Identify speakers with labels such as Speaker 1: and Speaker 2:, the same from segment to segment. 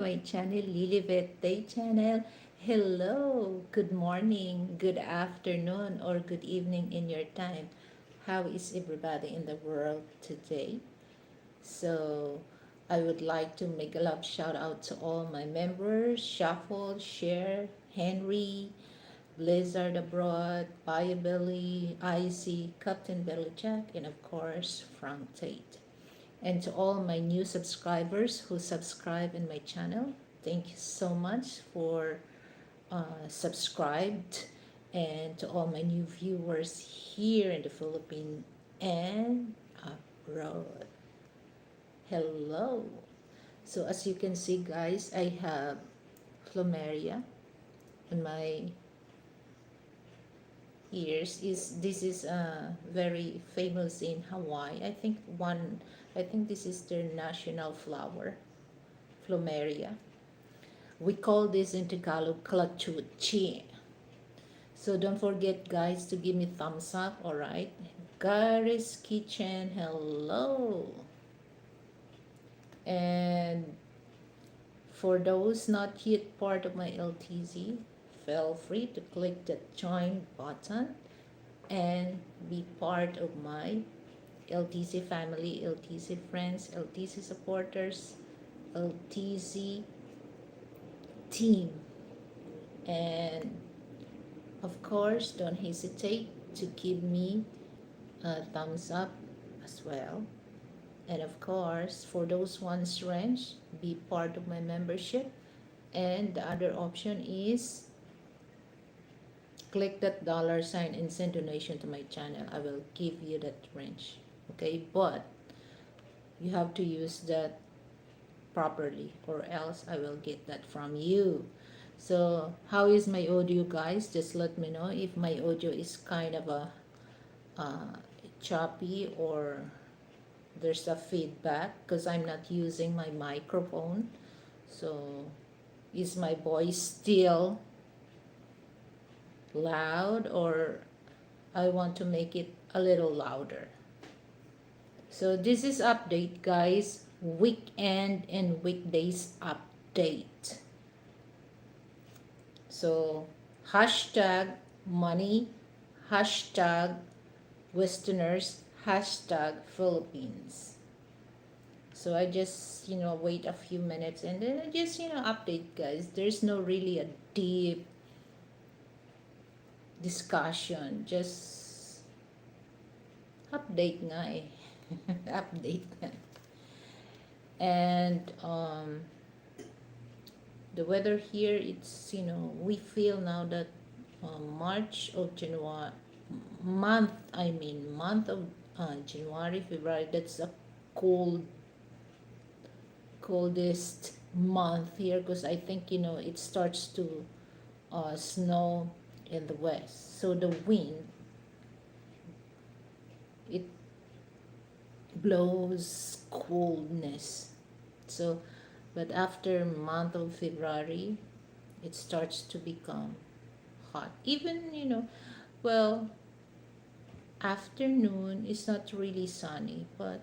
Speaker 1: My channel, Liliveth Tate channel. Hello, good morning, good afternoon, or good evening in your time. How is everybody in the world today? So, I would like to make a love shout out to all my members: Shuffle, Share, Henry, Blizzard Abroad, Paya Billy, Icy, Captain Belly Jack, and of course, Frank Tate. And to all my new subscribers who subscribe in my channel, thank you so much for subscribed. And to all my new viewers here in the Philippines and abroad, hello. So as you can see, guys, I have plumeria in my ears. Is this is very famous in Hawaii. I think this is their national flower, plumeria. We call this in Tagalog klachuchi. So don't forget, guys, to give me thumbs up, alright? Gary's Kitchen, hello. And for those not yet part of my LTZ, feel free to click the join button and be part of my LTZ family, LTZ friends, LTZ supporters, LTZ team. And of course, don't hesitate to give me a thumbs up as well. And of course, for those ones range, be part of my membership. And the other option is click that dollar sign and send donation to my channel. I will give you that range. Okay, but you have to use that properly or else I will get that from you. So how is my audio, guys? Just let me know if my audio is kind of a uh, choppy or there's a feedback because I'm not using my microphone. So is my voice still loud or I want to make it a little louder? So this is update, guys. Weekend and weekdays update. So hashtag money, hashtag Westerners, hashtag Philippines. So I just, wait a few minutes and then I just, update, guys. There's no really a deep discussion. Just update nga eh. Update nga. And the weather here, it's, we feel now that March of January, month of January, February, that's a cold coldest month here because I think it starts to snow in the west, so the wind, it blows coldness. So but after month of February it starts to become hot, even well, afternoon is not really sunny, but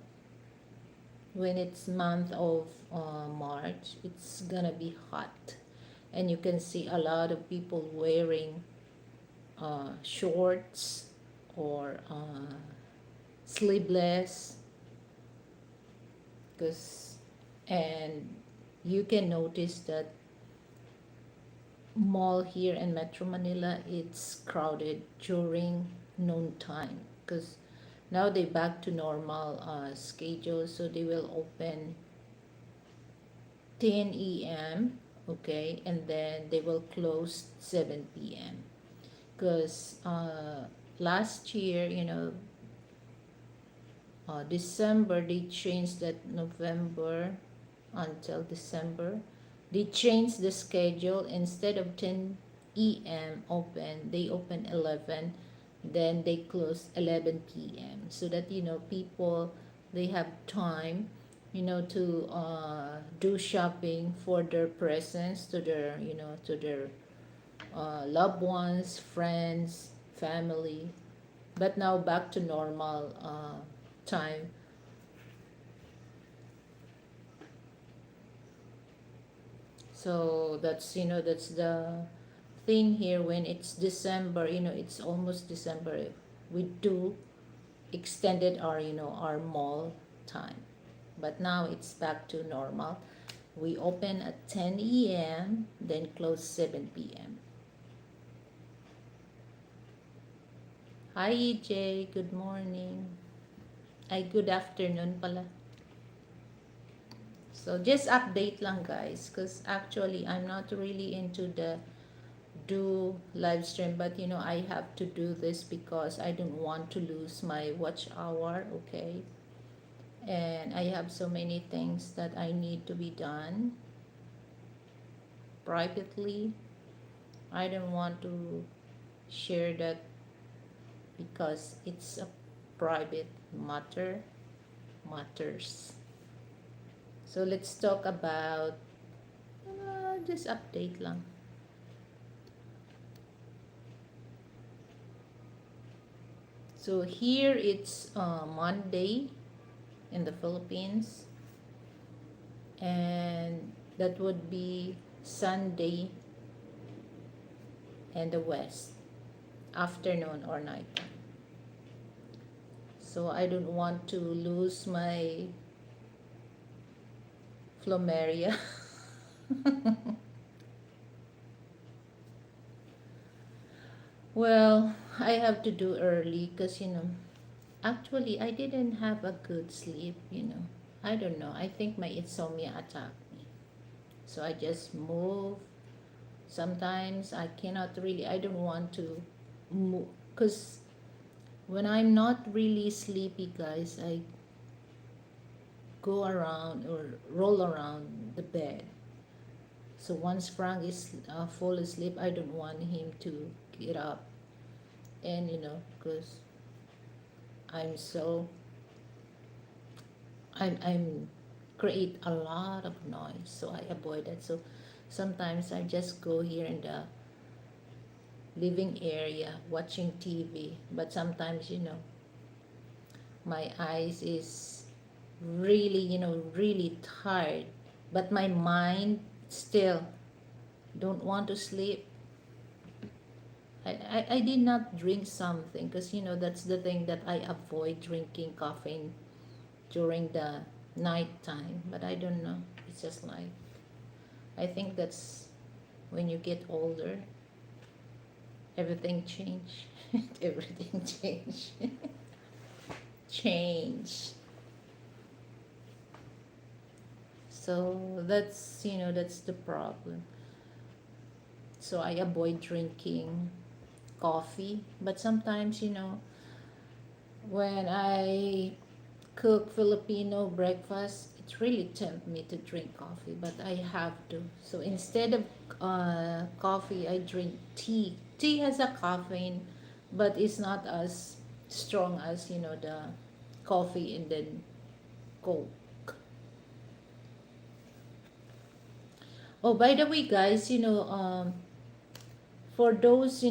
Speaker 1: when it's month of March, it's gonna be hot. And you can see a lot of people wearing shorts or sleeveless, because and you can notice that mall here in Metro Manila, it's crowded during noon time because now they back to normal schedule, so they will open 10 a.m., okay, and then they will close 7 p.m. because last year, December, they changed that. November until December, they changed the schedule. Instead of 10 a.m. open, they open 11, then they close 11 p.m. so that people, they have time to do shopping for their presents to their loved ones, friends, family. But now back to normal time. So that's, that's the thing here. When it's December, it's almost December, we do extended our, our mall time. But now it's back to normal. We open at 10 a.m., then close 7 p.m. Hi EJ, good morning. Ay, good afternoon pala. So just update lang guys, because actually I'm not really into the do live stream, but I have to do this because I don't want to lose my watch hour, okay? And I have so many things that I need to be done privately. I don't want to share that because it's a private matters. So let's talk about just update lang. So here it's Monday in the Philippines, and that would be Sunday in the West, afternoon or night. So I don't want to lose my Flumeria. Well, I have to do early because, actually I didn't have a good sleep. I don't know. I think my insomnia attacked me. So I just move. Sometimes I cannot really, I don't want to move because when I'm not really sleepy, guys, I go around or roll around the bed. So once Frank is full asleep, I don't want him to get up. And because I'm so, I'm create a lot of noise, so I avoid that. So sometimes I just go here in the living area watching TV. But sometimes, my eyes is really, really tired. But my mind still don't want to sleep. I did not drink something because, that's the thing that I avoid drinking caffeine during the night time. But I don't know. It's just like, I think that's when you get older, everything change. Everything change. Change. So that's the problem. So I avoid drinking coffee. But sometimes, when I cook Filipino breakfast, it really tempts me to drink coffee, but I have to. So instead of coffee, I drink tea. Tea has a caffeine, but it's not as strong as, the coffee and then Coke. Oh, by the way, guys, for those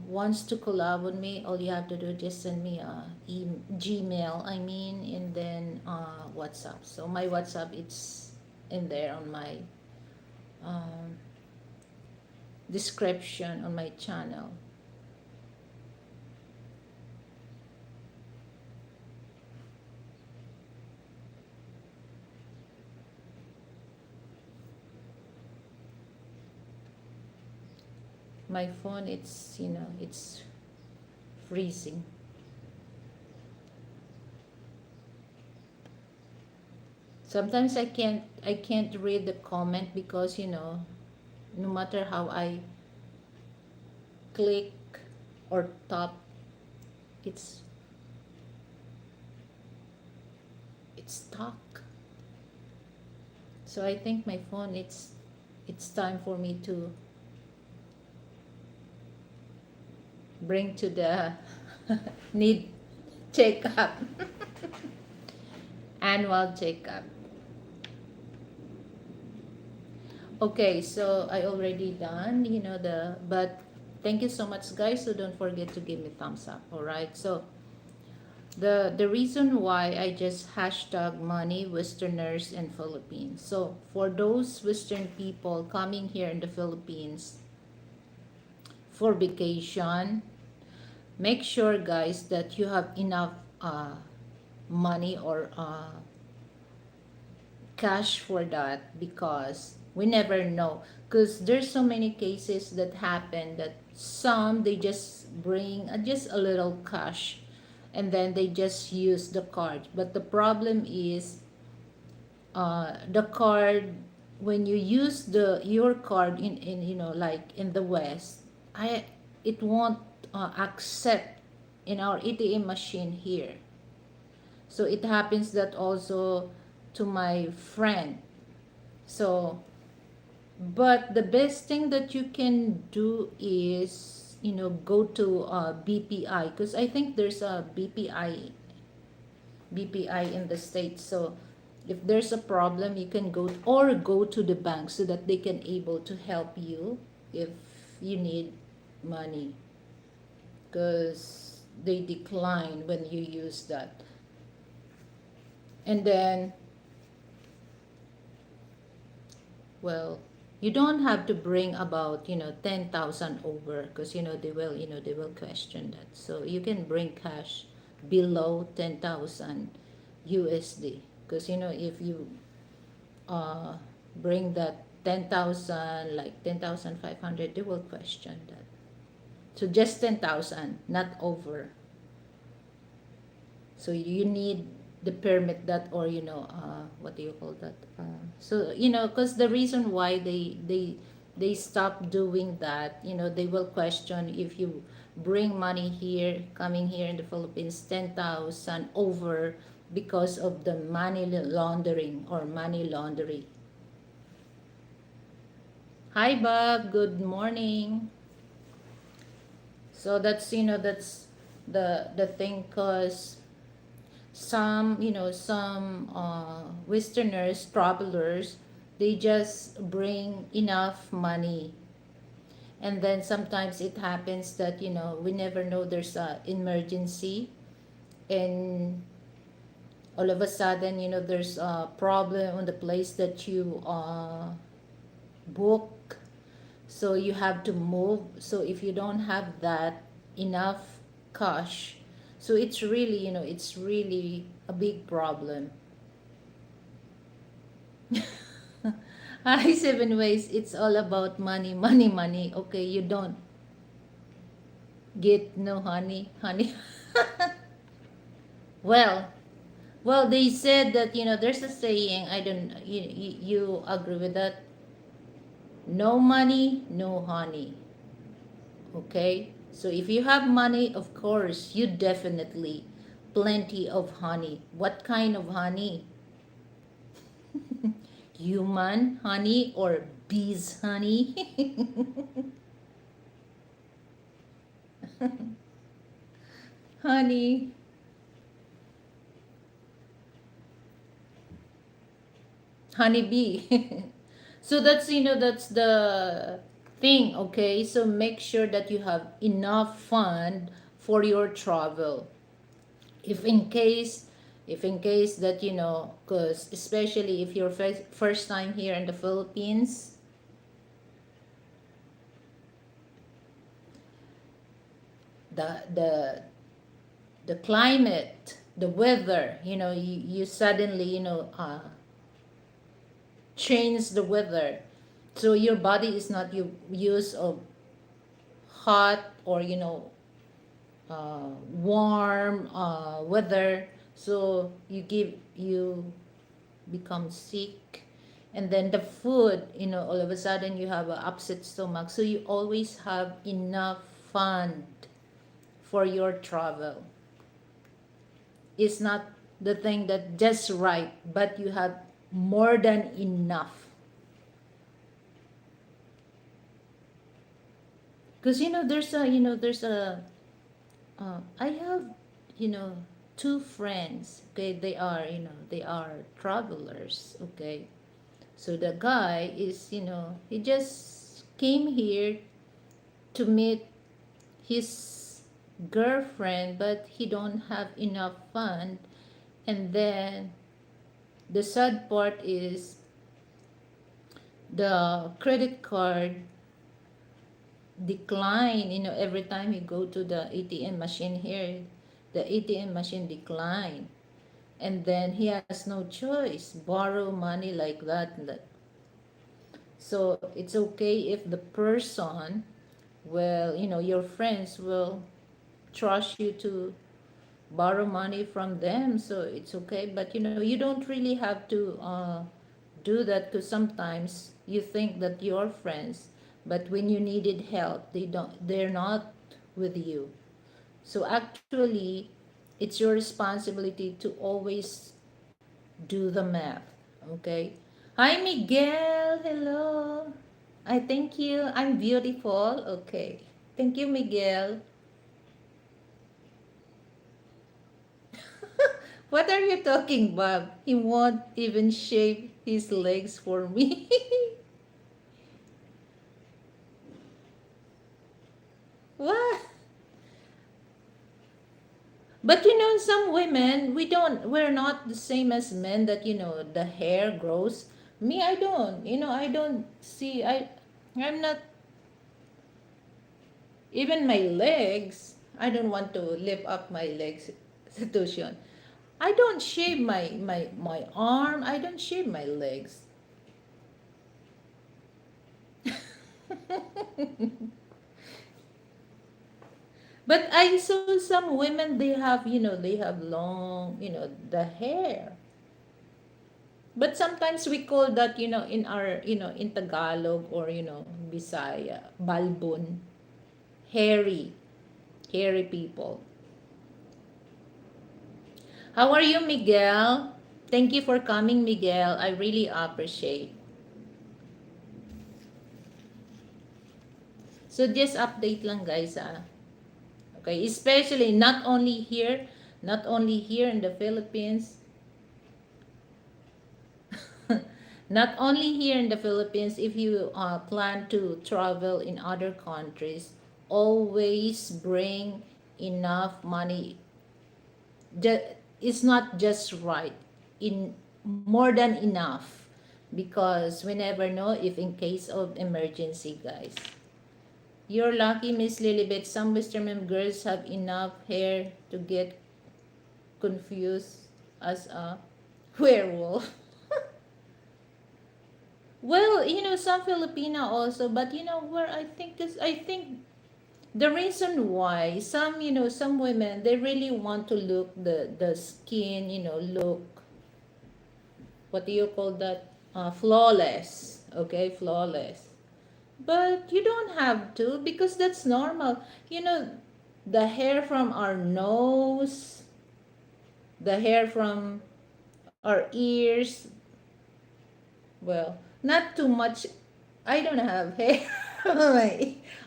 Speaker 1: wants to collab with me, all you have to do is just send me a Gmail, I mean, and then WhatsApp. So my WhatsApp, it's in there on my um, description on my channel. My phone, it's freezing. Sometimes I can't read the comment because, no matter how I click or tap, it's it's stuck. So I think my phone, it's time for me to bring to the need checkup. Annual checkup. Okay, so I already done, but thank you so much, guys. So don't forget to give me thumbs up. All right. So The reason why I just hashtag money Westerners and Philippines. So for those Western people coming here in the Philippines for vacation, make sure guys that you have enough money or cash for that, because we never know, because there's so many cases that happen that some they just bring just a little cash and then they just use the card, but the problem is the card, when you use the your card in like in the West, I it won't accept in our ATM machine here. So it happens that also to my friend. So but the best thing that you can do is go to BPI, because I think there's a BPI in the States. So if there's a problem, you can go to the bank so that they can able to help you if you need money, because they decline when you use that. And then, well, you don't have to bring about 10,000 over, because they will question that. So you can bring cash below 10,000 USD, because if you uh bring that 10,000, like 10,500, they will question that. So just 10,000, not over. So you need the permit that, or what do you call that, so because the reason why they stop doing that, they will question if you bring money here, coming here in the Philippines, 10,000 over, because of the money laundering or money laundering. Hi Bob, good morning. So that's the thing, cause some Westerners, travelers, they just bring enough money, and then sometimes it happens that we never know there's a emergency, and all of a sudden there's a problem on the place that you book, so you have to move. So if you don't have that enough cash, so it's really a big problem. Hi, seven ways, it's all about money, money, money. Okay, you don't get no honey, honey. well well, they said that there's a saying, I don't, you agree with that? No money, no honey. Okay, so if you have money, of course you definitely plenty of honey. What kind of honey? Human honey or bees honey? Honey, honey bee. So that's the thing. Okay, so make sure that you have enough fund for your travel, if in case that because especially if you're first time here in the Philippines, the the climate, the weather, you suddenly change the weather, so your body is not used of hot or warm weather, so you become sick. And then the food, all of a sudden you have an upset stomach, so you always have enough fund for your travel. It's not the thing that just right, but you have more than enough, because I have you know two friends. Okay, they are travelers. Okay, so the guy is he just came here to meet his girlfriend, but he don't have enough fund. And then the sad part is the credit card decline. Every time you go to the ATM machine here, the ATM machine decline. And then he has no choice, borrow money like that. So it's okay if the person, well, your friends will trust you to borrow money from them, so it's okay. But you don't really have to do that, because sometimes you think that you're friends, but when you needed help, they're not with you. So actually, it's your responsibility to always do the math. Okay. Hi, Miguel. Hello. I thank you. I'm beautiful. Okay. Thank you, Miguel. What are you talking, Bob? He won't even shave his legs for me. What? But some women, we're not the same as men, that the hair grows. Me, I don't. I don't see. I'm not. Even my legs, I don't want to lift up my legs. Situation. I don't shave my arm. I don't shave my legs. But I saw some women, they have long, the hair. But sometimes we call that, in our, in Tagalog, or, Bisaya, balbon, hairy, hairy people. How are you, Miguel? Thank you for coming, Miguel. I really appreciate. So just update lang, guys, ah. Okay, especially not only here in the Philippines, not only here in the Philippines, if you plan to travel in other countries, always bring enough money. It's not just right, in more than enough, because we never know if in case of emergency, guys. You're lucky, Miss Lilibet. Some Western girls have enough hair to get confused as a werewolf. Well, some Filipina also, but where I think the reason why some women, they really want to look the skin, look, what do you call that? Flawless. Okay, flawless. But you don't have to, because that's normal. You know, the hair from our nose, the hair from our ears, well, not too much. I don't have hair.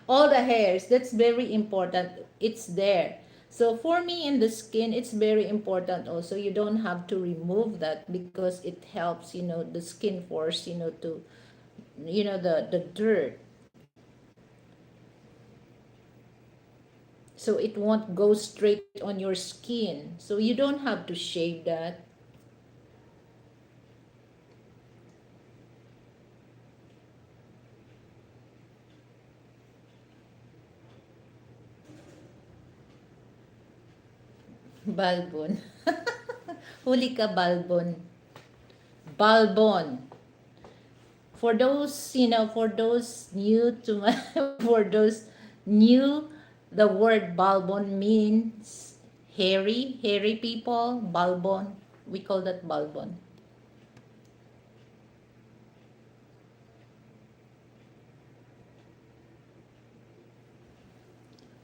Speaker 1: All the hairs, that's very important. It's there. So for me, in the skin, it's very important also. You don't have to remove that, because it helps, the skin force, to, the dirt. So it won't go straight on your skin. So you don't have to shave that. Balbon. Huli ka, balbon. Balbon. For those new to my, for those new, the word balbon means hairy people. Balbon. We call that balbon.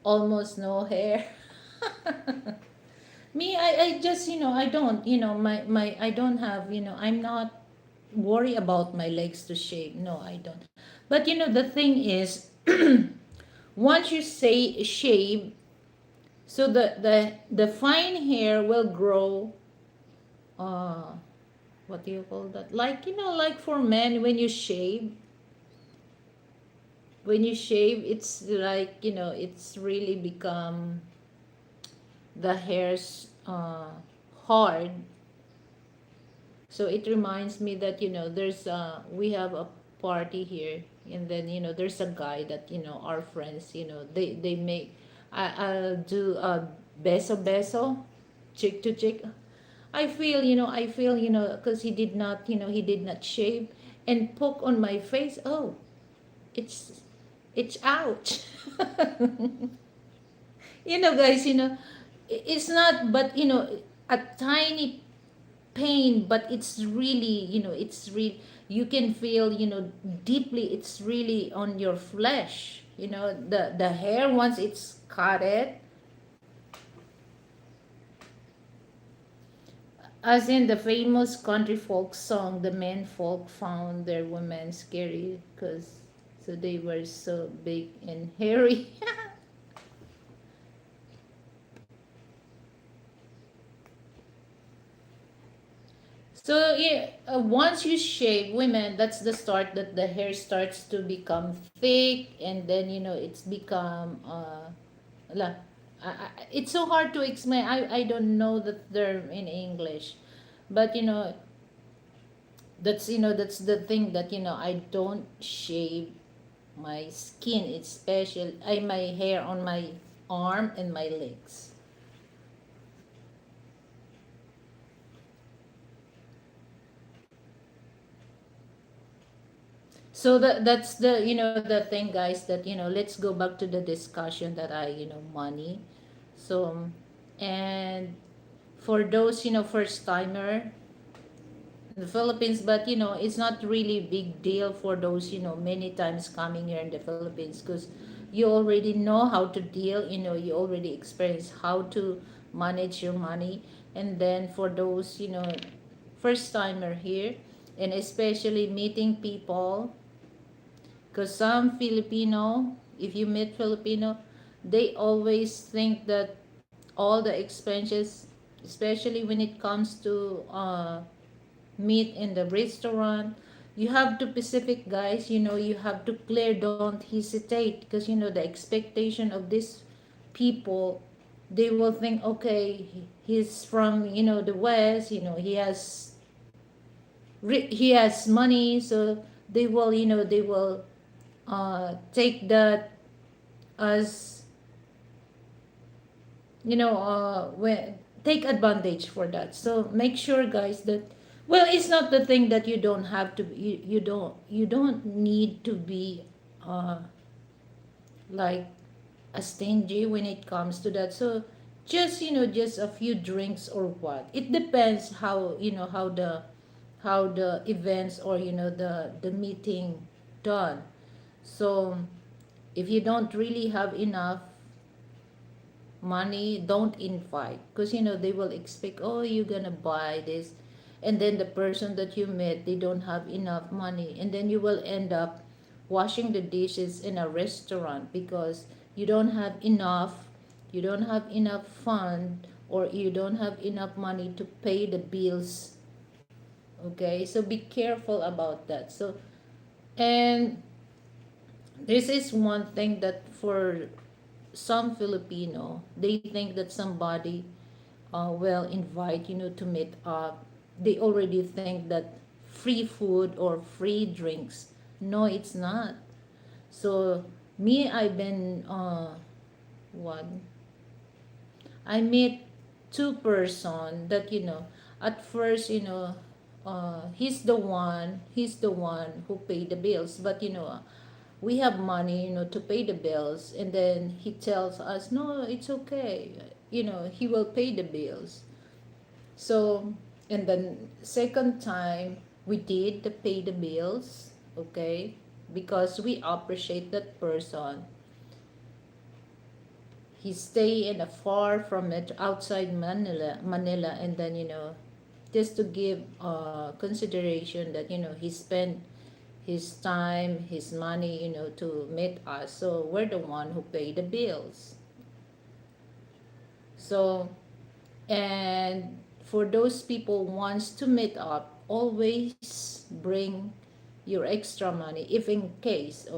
Speaker 1: Almost no hair. Me, I just, I don't, I don't have, I'm not worry about my legs to shave. No, I don't. But the thing is, once you say shave, so the fine hair will grow. Uh, what do you call that? Like, like for men, when you shave, it's like, it's really become. the hair's hard. So it reminds me that, there's we have a party here, and then, there's a guy that, our friends, they make, I'll do a beso beso, cheek to cheek. I feel, because he did not shave and poke on my face. Oh, it's it's ouch. Guys, it's not, but, a tiny pain, but it's really, it's real. You can feel, deeply, it's really on your flesh. The hair, once it's cut it, as in the famous country folk song, the men folk found their women scary because so they were so big and hairy. So yeah, once you shave, women, that's the start that the hair starts to become thick, and then, it's become la. It's so hard to explain. I don't know the term in English, but, that's the thing that, I don't shave my skin. It's special. My hair on my arm and my legs. So that's the, the thing, guys, that, let's go back to the discussion that money. So, and for those, first timer in the Philippines, but, it's not really big deal for those, many times coming here in the Philippines, because you already know how to deal, you already experience how to manage your money. And then for those, first timer here, and especially meeting people, because some Filipino, if you meet Filipino, they always think that all the expenses, especially when it comes to meat in the restaurant, you have to specific, guys. You have to clear. Don't hesitate, because, the expectation of these people, they will think, okay, he's from, the West. He has money, so they will take that as, when take advantage for that. So make sure, guys, that, well, it's not the thing that you don't have to, you don't need to be uh like a stingy when it comes to that. So just, just a few drinks or what, it depends how, how the events, or, the meeting done. So if you don't really have enough money, don't invite, because, they will expect, oh, you're gonna buy this, and then the person that you met, they don't have enough money, and then you will end up washing the dishes in a restaurant because you don't have enough fund, or you don't have enough money to pay the bills. Okay, so be careful about that. So, and this is one thing that for some Filipino, they think that somebody will invite, to meet up. They already think that free food or free drinks. No, it's not. So me, I've been what? I meet two-person that, at first, he's the one who paid the bills, but, we have money, to pay the bills, and then he tells us, no, it's okay, he will pay the bills. So, and then second time, we did pay the bills, okay, because we appreciate that person. He stay in a far from it, outside Manila, and then, just to give consideration that, he spent his time, his money, to meet us. So we're the one who pay the bills. So, and for those people wants to meet up, always bring your extra money, if in case,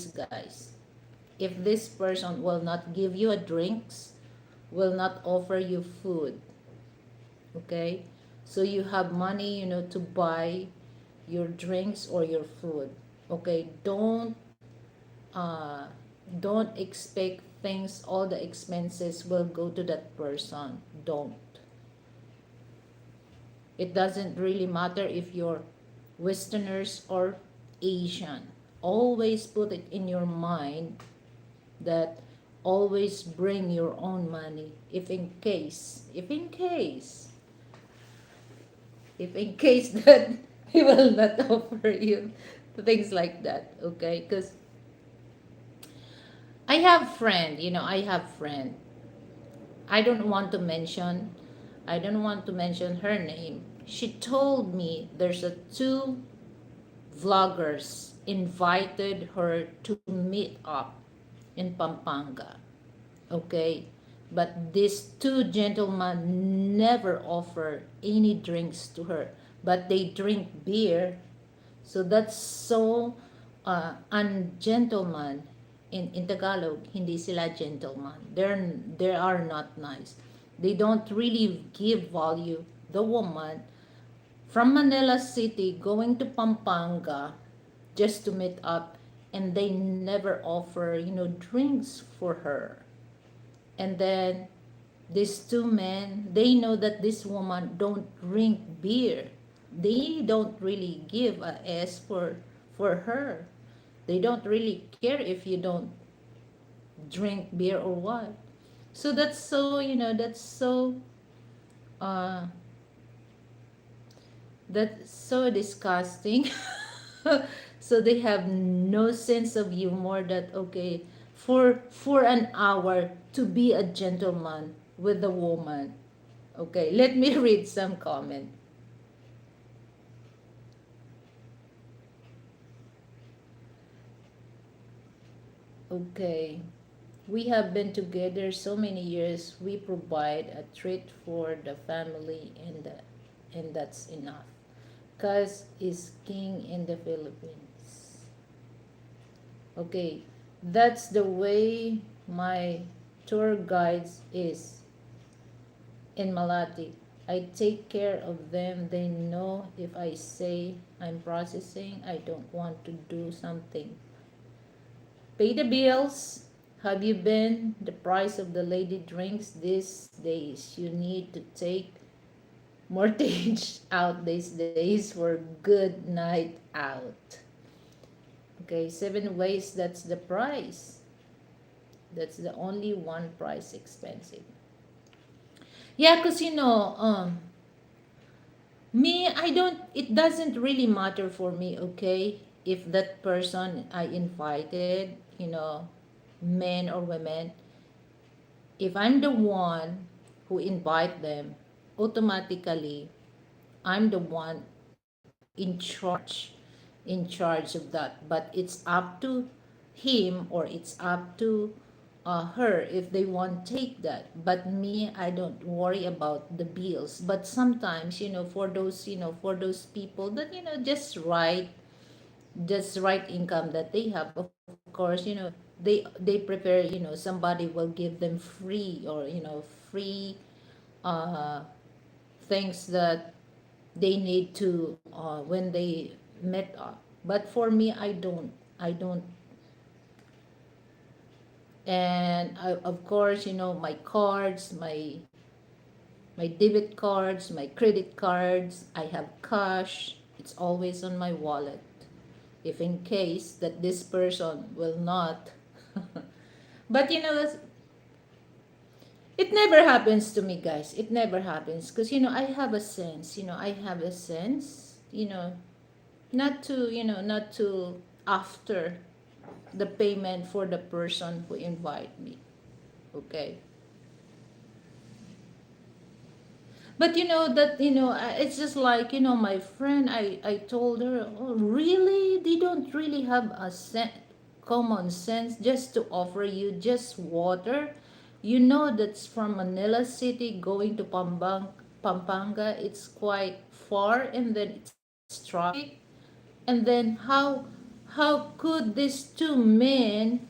Speaker 1: guys, if this person will not give you a drinks, will not offer you food. Okay, so you have money, to buy your drinks or your food. Okay, uh don't expect things, all the expenses will go to that person. Don't. It doesn't really matter if you're Westerners or Asian. Always put it in your mind that always bring your own money, if in case that he will not offer you things like that. Okay, because I have friend. I don't want to mention her name. She told me there's a two vloggers invited her to meet up in Pampanga. Okay, but these two gentlemen never offer any drinks to her, but they drink beer. So that's so ungentleman. In Tagalog, hindi sila gentleman. They are not nice. They don't really give value the woman from Manila City going to Pampanga just to meet up, and they never offer drinks for her. And then these two men, they know that this woman don't drink beer. They don't really give a s for her. They don't really care if you don't drink beer or what. So uh that's so disgusting. So they have no sense of humor that, okay, for an hour to be a gentleman with a woman. Okay, let me read some comment. Okay. We have been together so many years. We provide a treat for the family, and that's enough. Cuz is king in the Philippines. Okay. That's the way my tour guides is in Malati. I take care of them. They know if I say I'm processing, I don't want to do something. Pay the bills. Have you been? The price of the lady drinks these days. You need to take mortgage out these days for good night out. Okay, 7 ways, that's the price. That's the only one price expensive. Yeah, because me, it doesn't really matter for me, okay? If that person I invited, men or women, if I'm the one who invite them, automatically I'm the one in charge of that. But it's up to him, or it's up to her if they want to take that. But me, I don't worry about the bills. But sometimes, for those people that just right income that they have, of course, they prepare, somebody will give them free, or free uh things that they need to when they met up. But for me, I don't. And of course, my cards, my debit cards, my credit cards, I have cash. It's always on my wallet, if in case that this person will not. But it never happens to me, guys. It never happens because I have a sense. I have a sense. Not to after the payment for the person who invite me. Okay. But it's just like, my friend, I told her, oh, really? They don't really have common sense just to offer you just water? That's from Manila City going to Pampanga. It's quite far, and then it's traffic. And then how could these two men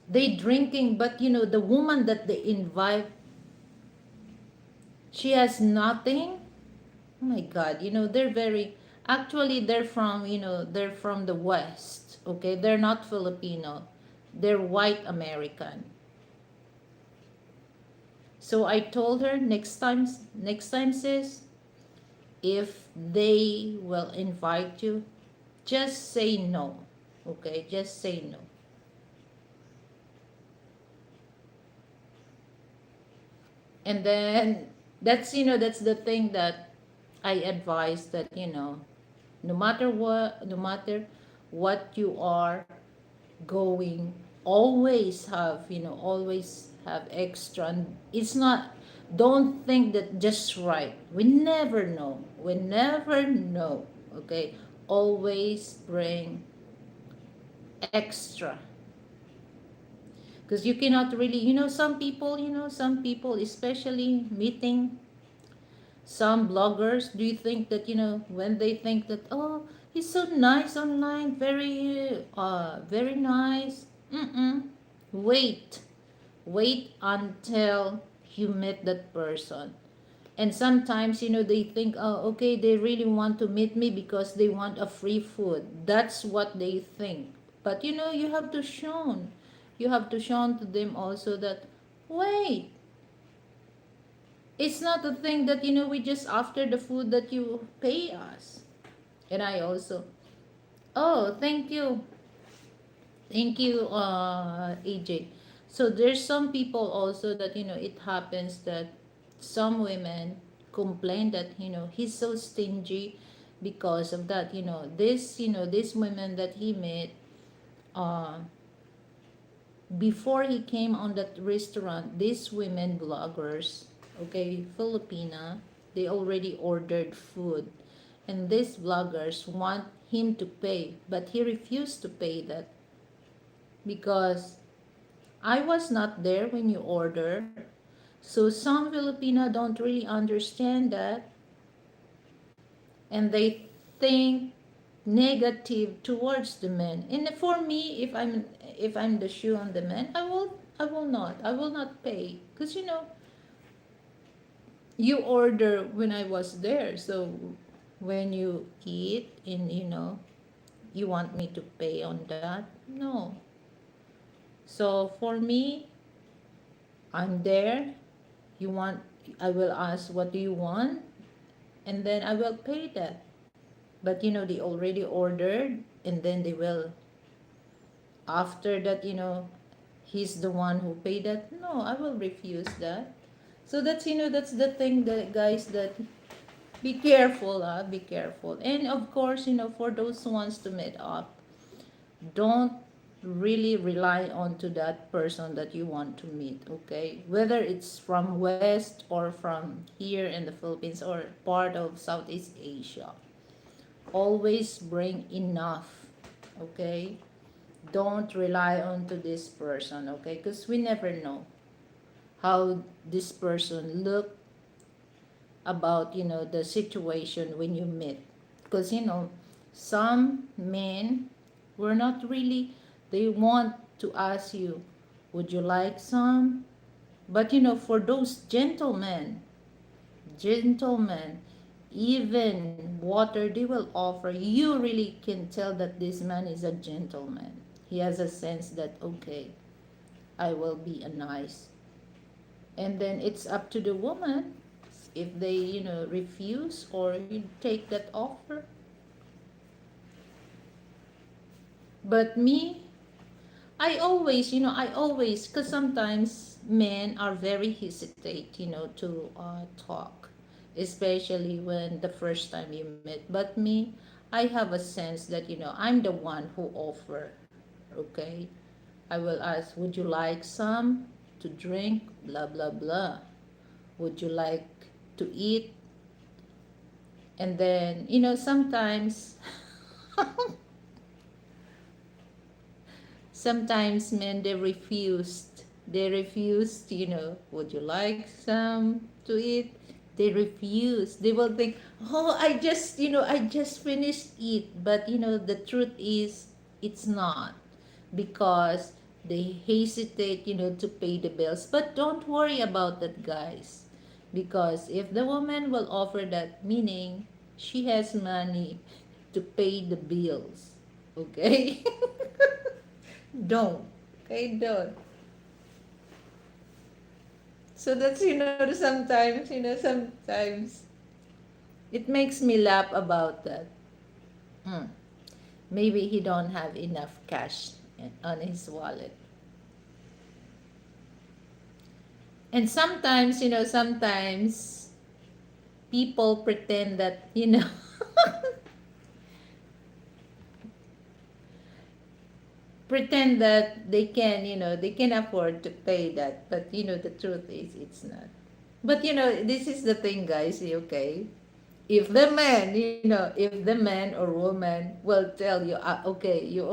Speaker 1: They drinking, but the woman that they invite, she has nothing. Oh my God, they're very, actually they're from, they're from the West, okay? They're not Filipino. They're white American. So I told her, next time, sis, if they will invite you, just say no. Okay? Just say no. And then that's the thing that I advise, that no matter what you are going, always have extra. And it's not, don't think that just right. We never know. Okay, always bring extra, because you cannot really, some people especially meeting some bloggers. Do you think that, when they think that, oh, he's so nice online, very nice. Mm-mm. Wait, wait until you meet that person. And sometimes, they think, oh, okay, they really want to meet me because they want a free food. That's what they think. But you have to show to them also that, wait, it's not a thing that, we just after the food that you pay us. And I also, oh, thank you, AJ. So there's some people also that, it happens that some women complain that, he's so stingy because of that. This women that he met, uh before he came on that restaurant, these women bloggers, okay, Filipina, they already ordered food. And these bloggers want him to pay, but he refused to pay that, because I was not there when you order. So some Filipina don't really understand that, and they think negative towards the men. And for me, if I'm the shoe on the man, I will not pay, because you order when I was there. So when you eat, and you want me to pay on that? No. So for me, I'm there. You want, I will ask, what do you want? And then I will pay that. But they already ordered, and then they will, after that, he's the one who paid that. No, I will refuse that. So that's the thing, that guys, that be careful, be careful. And of course, for those who wants to meet up, don't really rely on to that person that you want to meet. Okay, whether it's from West or from here in the Philippines or part of Southeast Asia, always bring enough. Okay, don't rely on to this person. Okay, because we never know how this person look about, the situation when you meet. Because some men were not really, they want to ask you, would you like some? But for those gentlemen, even water they will offer. You really can tell that this man is a gentleman. He has a sense that, okay, I will be a nice. And then it's up to the woman if they, refuse or you take that offer. But me, I always, because sometimes men are very hesitate, talk, especially when the first time you meet. But me, I have a sense that, I'm the one who offer. Okay, I will ask, would you like some to drink? Blah blah blah. Would you like to eat? And then, sometimes sometimes men, they refused, would you like some to eat? They refuse. They will think, oh, I just finished eat. But the truth is, it's not, because They hesitate, to pay the bills. But don't worry about that, guys. Because if the woman will offer that, meaning she has money to pay the bills. Okay? Don't. Okay, don't. So that's, sometimes it makes me laugh about that. Hmm. Maybe he don't have enough cash on his wallet. And sometimes, people pretend that, pretend that they can afford to pay that. But, the truth is it's not. But, this is the thing, guys, okay? If the man or woman will tell you, okay, you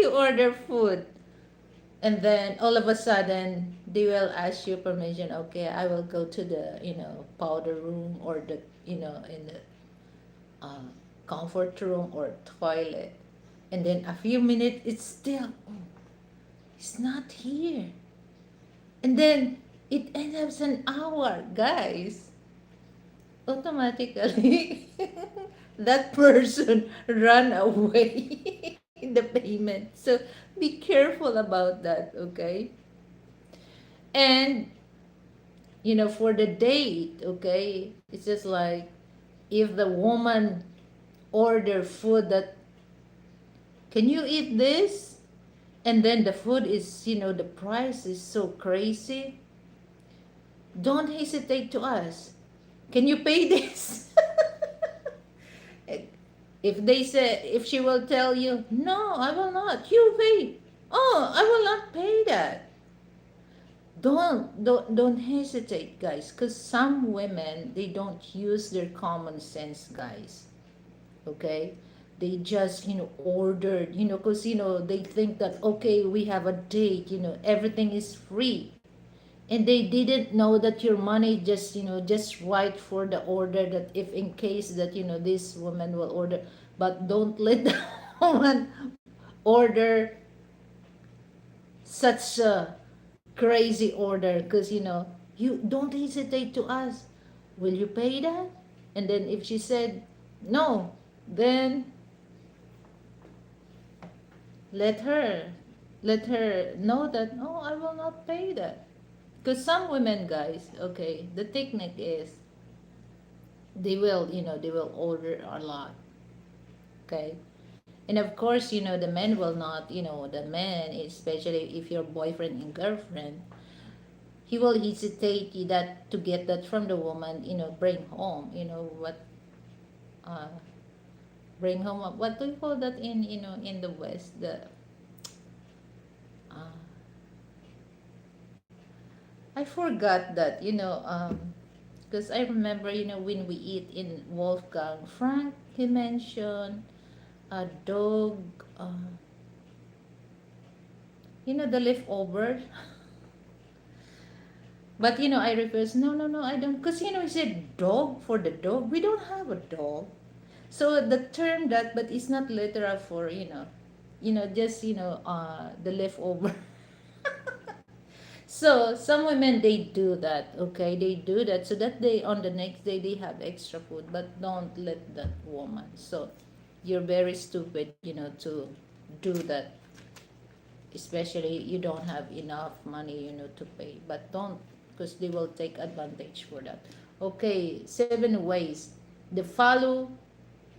Speaker 1: order food, and then all of a sudden they will ask you permission. Okay, I will go to the powder room, or the in the uh, comfort room or toilet, and then a few minutes it's still, oh, it's not here, and then it ends up an hour, guys. Automatically that person run away in the payment. So be careful about that, okay? And for the date, okay, it's just like, if the woman order food that, can you eat this, and then the food is, the price is so crazy, don't hesitate to ask, can you pay this? If she will tell you, no, I will not, you pay. Oh, I will not pay that. Don't hesitate, guys, because some women, they don't use their common sense, guys. Okay, they just ordered, because they think that, okay, we have a date, everything is free, and they didn't know that your money just just right for the order, that if in case that this woman will order. But don't let the woman order such a crazy order, because you don't hesitate to ask, will you pay that? And then if she said no, then let her let her know that, no, I will not pay that. Because some women, guys, okay, the technique is, they will order a lot, okay? And of course, the men will not, the man, especially if your boyfriend and girlfriend, he will hesitate that to get that from the woman, bring home, what, uh, bring home, what do you call that in, in the West, the, uh, I forgot that, because I remember, when we eat in Wolfgang Frank, he mentioned a dog, the leftover. But I refuse. No, no, no, I don't. Because he said dog, for the dog. We don't have a dog. So the term that, but it's not literal for just the leftover. So some women, they do that. Okay, they do that so that they, on the next day, they have extra food. But don't let that woman. So you're very stupid, to do that, especially you don't have enough money, to pay. But don't, because they will take advantage for that. Okay, 7 ways. The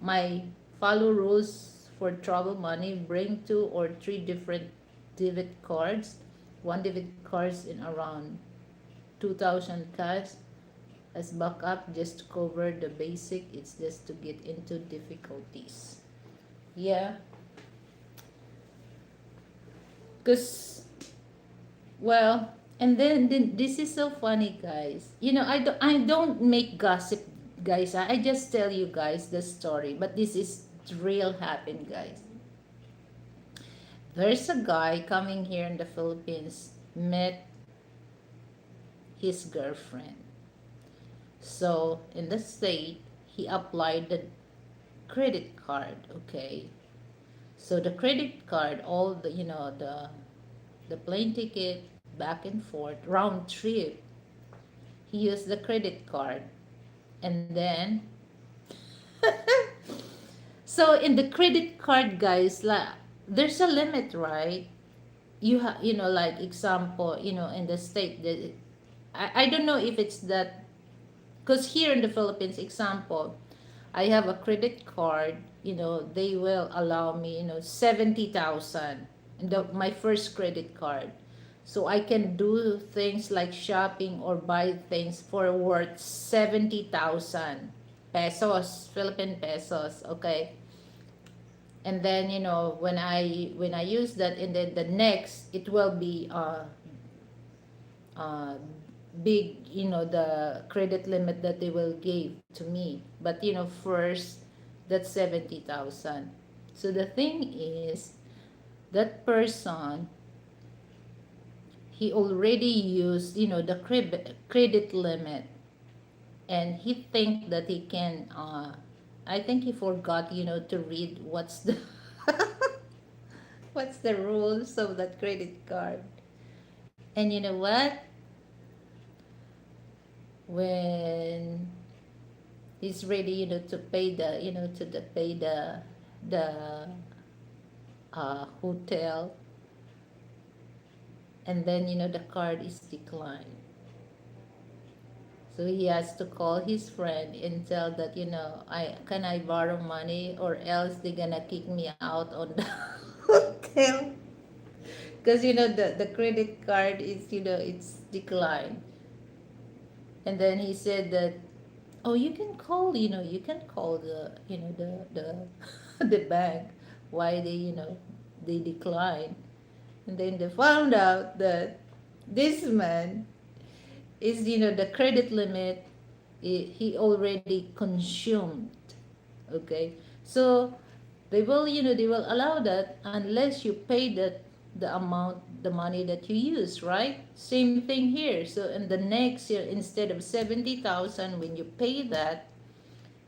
Speaker 1: my follow rules for travel money. Bring 2 or 3 different debit cards. One debit cards in around 2,000 cash as backup, just to cover the basic. It's just to get into difficulties. Yeah, because, well, and then this is so funny, guys. I don't make gossip, guys. I just tell you guys the story, but this is real happen, guys. There's a guy coming here in the Philippines, met his girlfriend. So in the state, he applied the credit card, okay? So the credit card, all the, the plane ticket back and forth round trip, he used the credit card. And then so in the credit card, guys, like, there's a limit, right? Like example, in the state that, I don't know if it's that, because here in the Philippines, example, I have a credit card, they will allow me, 70,000 in my first credit card. So I can do things like shopping or buy things for worth 70,000 pesos, Philippine pesos, okay? And then, when I use that, and then the next, it will be uh big, the credit limit that they will give to me. But first, that's 70,000. So the thing is, that person, he already used, the credit limit, and he think that he can, I think he forgot, to read what's the what's the rules of that credit card. And you know what? When he's ready, to pay the, pay the hotel, and then, the card is declined. So he has to call his friend and tell that, I borrow money, or else they're gonna kick me out on the hotel, because the credit card is, it's declined. And then he said that, oh, you can call the, the bank, why they, they decline. And then they found out that this man is, the credit limit, he already consumed. Okay, so they will allow that unless you pay the amount, the money that you use, right? Same thing here. So in the next year, instead of 70,000, when you pay that,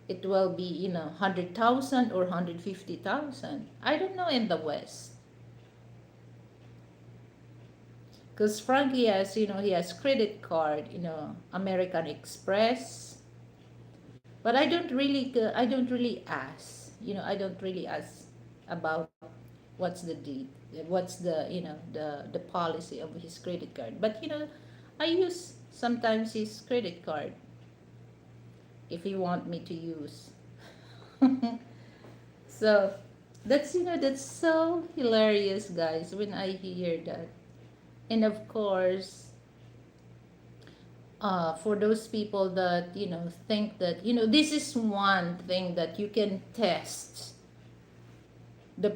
Speaker 1: it will be, 100,000 or 150,000. I don't know in the West, because Frankie has, he has credit card, American Express. But I don't really ask, I don't really ask about what's the deed, what's the, the policy of his credit card. But I use sometimes his credit card if he want me to use. So that's so hilarious, guys, when I hear that. And of course, for those people that, think that, this is one thing that you can test the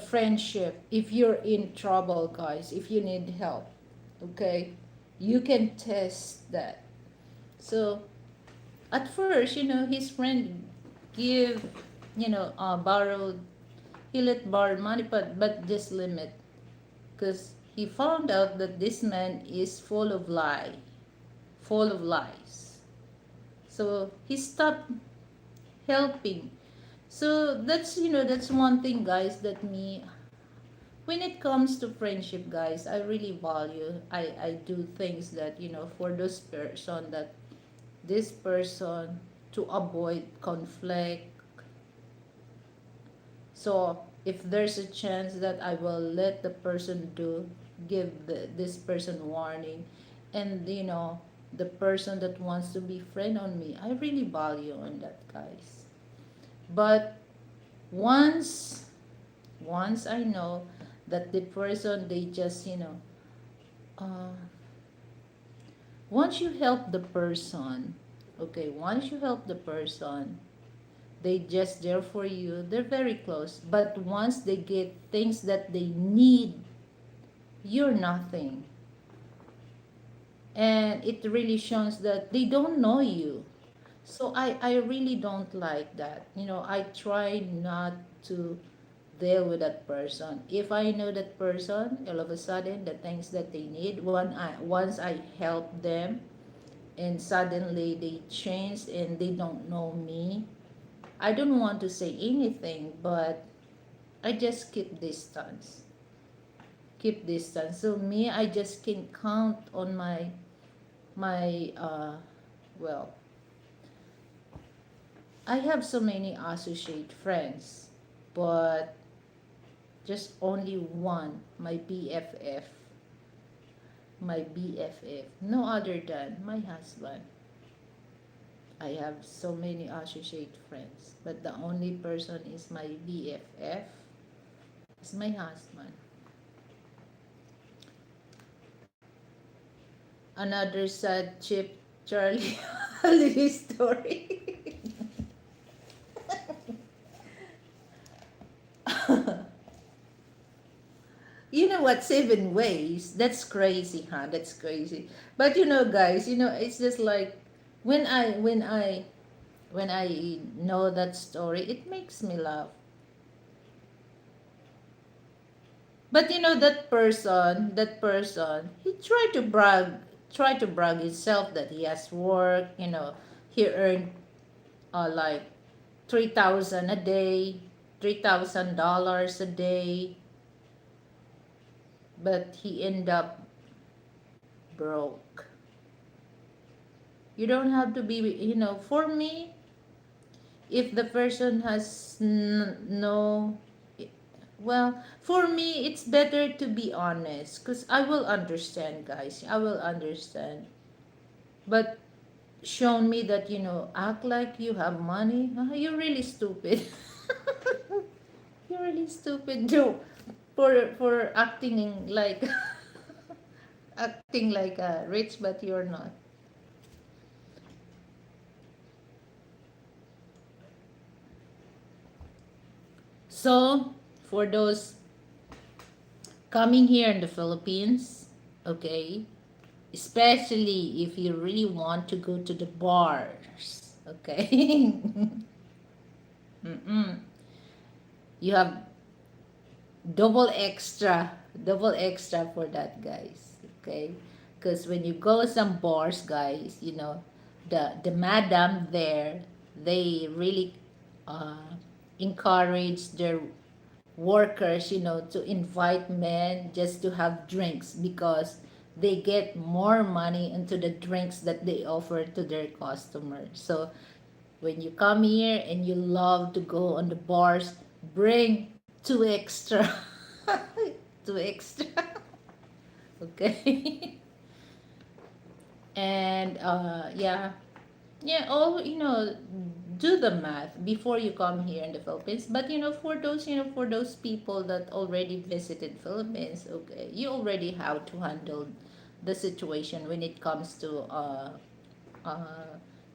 Speaker 1: friendship. If you're in trouble, guys, if you need help, okay, you can test that. So at first, his friend give, borrowed, he let borrow money, but just limit, because he found out that this man is full of lies. So he stopped helping. So that's one thing, guys, that me, when it comes to friendship, guys, I really value. I do things that, for this person, that this person, to avoid conflict. So if there's a chance that I will let the person give this person warning. And the person that wants to be friend on me, I really value on that, guys. But once once I know that the person, they just, uh, once you help the person, okay, once you help the person, they just there for you, they're very close. But once they get things that they need, you're nothing. And it really shows that they don't know you. So I really don't like that. I try not to deal with that person. If I know that person, all of a sudden, the things that they need, once I help them, and suddenly they change and they don't know me, I don't want to say anything, but I just keep distance. So me, I just can count on my well, I have so many associate friends, but just only one, my BFF, no other than my husband. I have so many associate friends, but the only person is my BFF, is my husband. Another sad Chip Charlie holiday story. You know what? 7 ways. That's crazy, huh? That's crazy. But guys, it's just like when I know that story, it makes me laugh. But he tried to brag himself that he has work. He earned like 3,000 a day, $3,000 a day, but he ended up broke. You don't have to be, for me, if the person has no, well, for me, it's better to be honest because I will understand, guys. I will understand. But show me that, act like you have money. You're really stupid. You're really stupid, Joe, for acting like acting like rich, but you're not. So, for those coming here in the Philippines, okay, especially if you really want to go to the bars, okay, mm-mm. You have double extra for that, guys, okay? Because when you go some bars, guys, the madam there, they really uh, encourage their workers, to invite men just to have drinks because they get more money into the drinks that they offer to their customers. So when you come here and you love to go on the bars, bring two extra. Two extra. Okay. And yeah, yeah, all do the math before you come here in the Philippines. But for those people that already visited Philippines, okay, you already have to handle the situation when it comes to uh,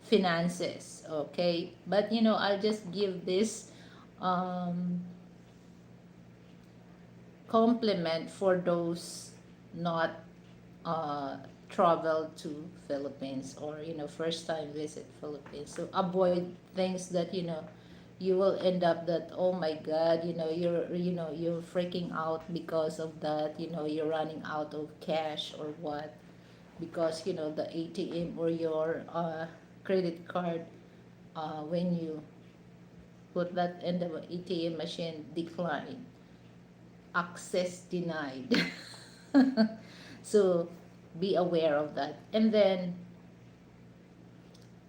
Speaker 1: finances, okay. But I'll just give this um, compliment for those not uh, travel to Philippines, or first time visit Philippines. So avoid things that you will end up that, oh my god, you're freaking out because of that. You're running out of cash or what, because the ATM or your credit card, when you put that in the ATM machine, decline, access denied. So be aware of that. And then,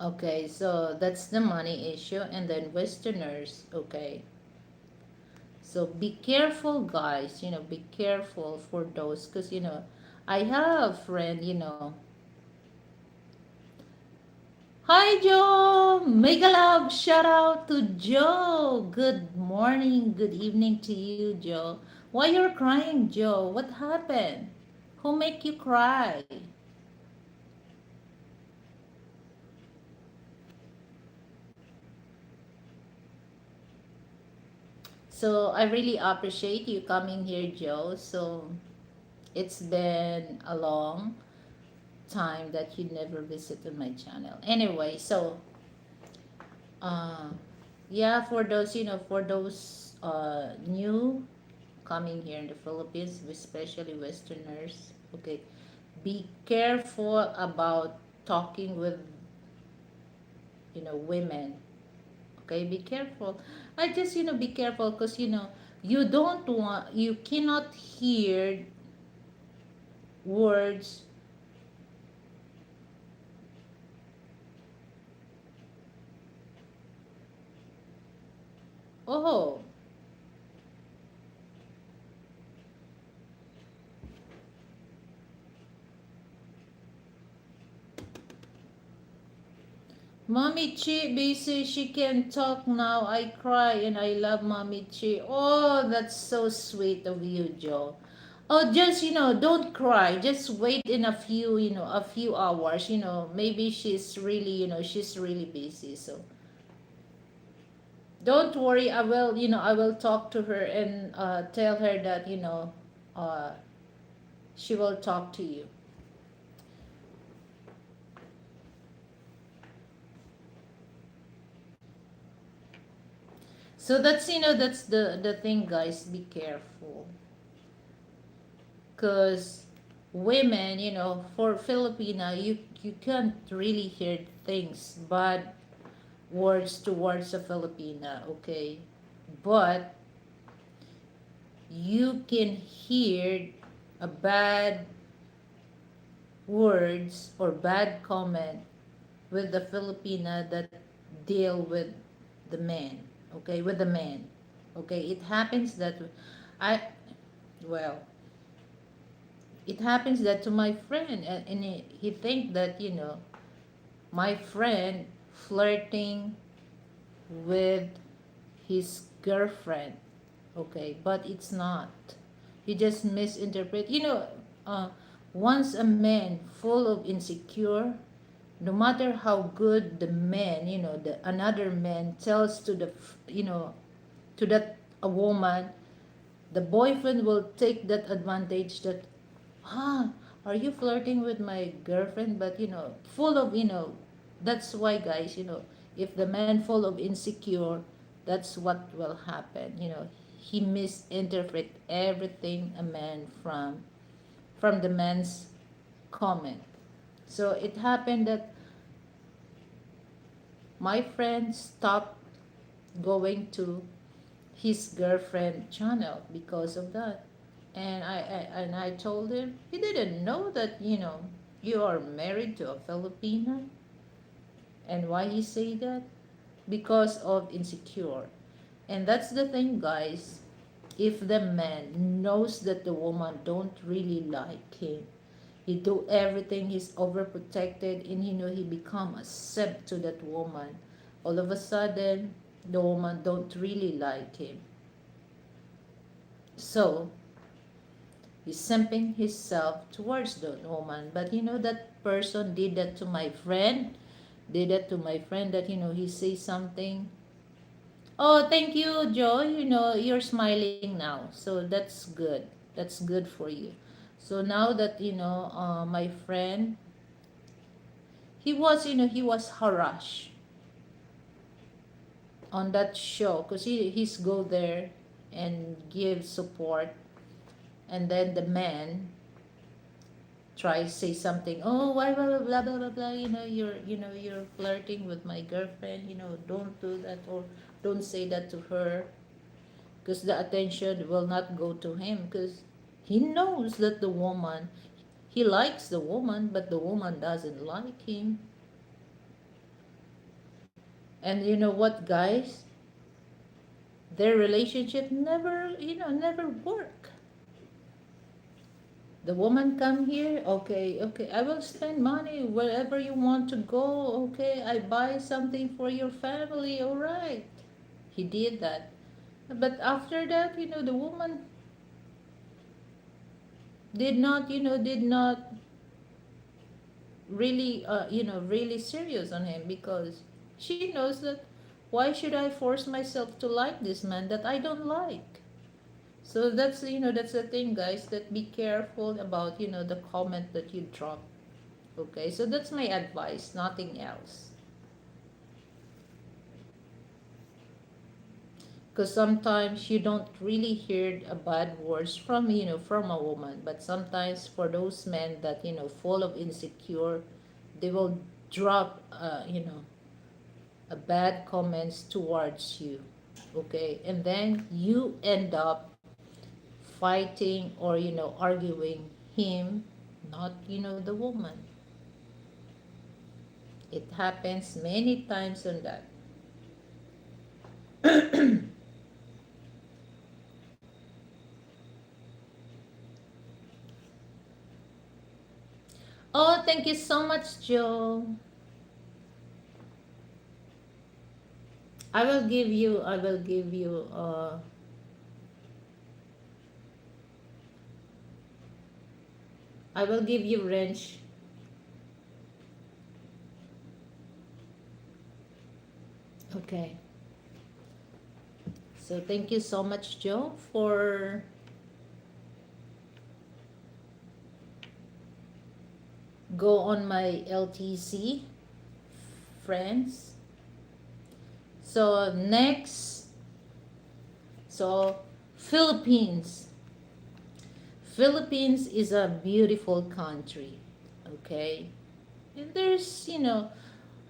Speaker 1: okay, so that's the money issue. And then Westerners, okay. So be careful, guys. Be careful for those, because I have a friend. Hi, Joe. Mega love. Shout out to Joe. Good morning. Good evening to you, Joe. Why you're crying, Joe? What happened? Who make you cry? So I really appreciate you coming here, Joe. So it's been a long time that you never visited my channel. Anyway, so uh, yeah, for those new coming here in the Philippines, especially Westerners, okay, be careful about talking with women. Okay, be careful. I just be careful, because You cannot hear words. Oh, Mommy Chi busy, she can talk now. I cry and I love Mommy Chi. Oh, that's so sweet of you, Joe. Oh, just, don't cry. Just wait in a few hours. Maybe she's really busy. So don't worry. I will talk to her and tell her that, uh, she will talk to you. So that's the thing, guys. Be careful. Because women, for Filipina, you can't really hear things, bad words towards a Filipina, okay? But you can hear a bad words or bad comment with the Filipina that deal with the man, okay? With the man, okay? It happens that I, well, it happens that to my friend, and he think that, my friend flirting with his girlfriend, okay, but it's not. He just misinterpret, uh, once a man full of insecure, no matter how good the man, the another man tells to to that a woman, the boyfriend will take that advantage that, ah, are you flirting with my girlfriend? But, full of, that's why, guys, if the man full of insecure, that's what will happen. He misinterpret everything a man from the man's comment. So it happened that my friend stopped going to his girlfriend channel because of that. And I told him he didn't know that, you are married to a Filipina. And why he say that? Because of insecure. And that's the thing, guys. If the man knows that the woman don't really like him, he do everything, he's overprotected, and he become a simp to that woman. All of a sudden, the woman don't really like him. So he's simping himself towards the woman. But, that person did that to my friend. Did that to my friend that, he say something. Oh, thank you, Joy. You're smiling now. So that's good. That's good for you. So now that, my friend, he was harassed on that show because he's go there and give support, and then the man try say something. Oh, why blah blah blah blah blah blah. You're flirting with my girlfriend. Don't do that, or don't say that to her, because the attention will not go to him, because he knows that he likes the woman, but the woman doesn't like him. And you know what, guys? Their relationship never work. The woman come here, okay, okay, I will spend money wherever you want to go, okay, I buy something for your family, all right. He did that. But after that, the woman did not really, really serious on him, because she knows that, why should I force myself to like this man that I don't like? So that's the thing, guys, that be careful about, the comment that you drop. Okay, so that's my advice, nothing else. Because sometimes you don't really hear a bad words from a woman, but sometimes for those men that full of insecure, they will drop a bad comments towards you. okay, and then you end up fighting or arguing him, not the woman. It happens many times on that. Oh, thank you so much, Joe. I will give you wrench. Okay. So thank you so much, Joe, for go on my LTC friends. So next, so Philippines. Philippines is a beautiful country. Okay. And there's,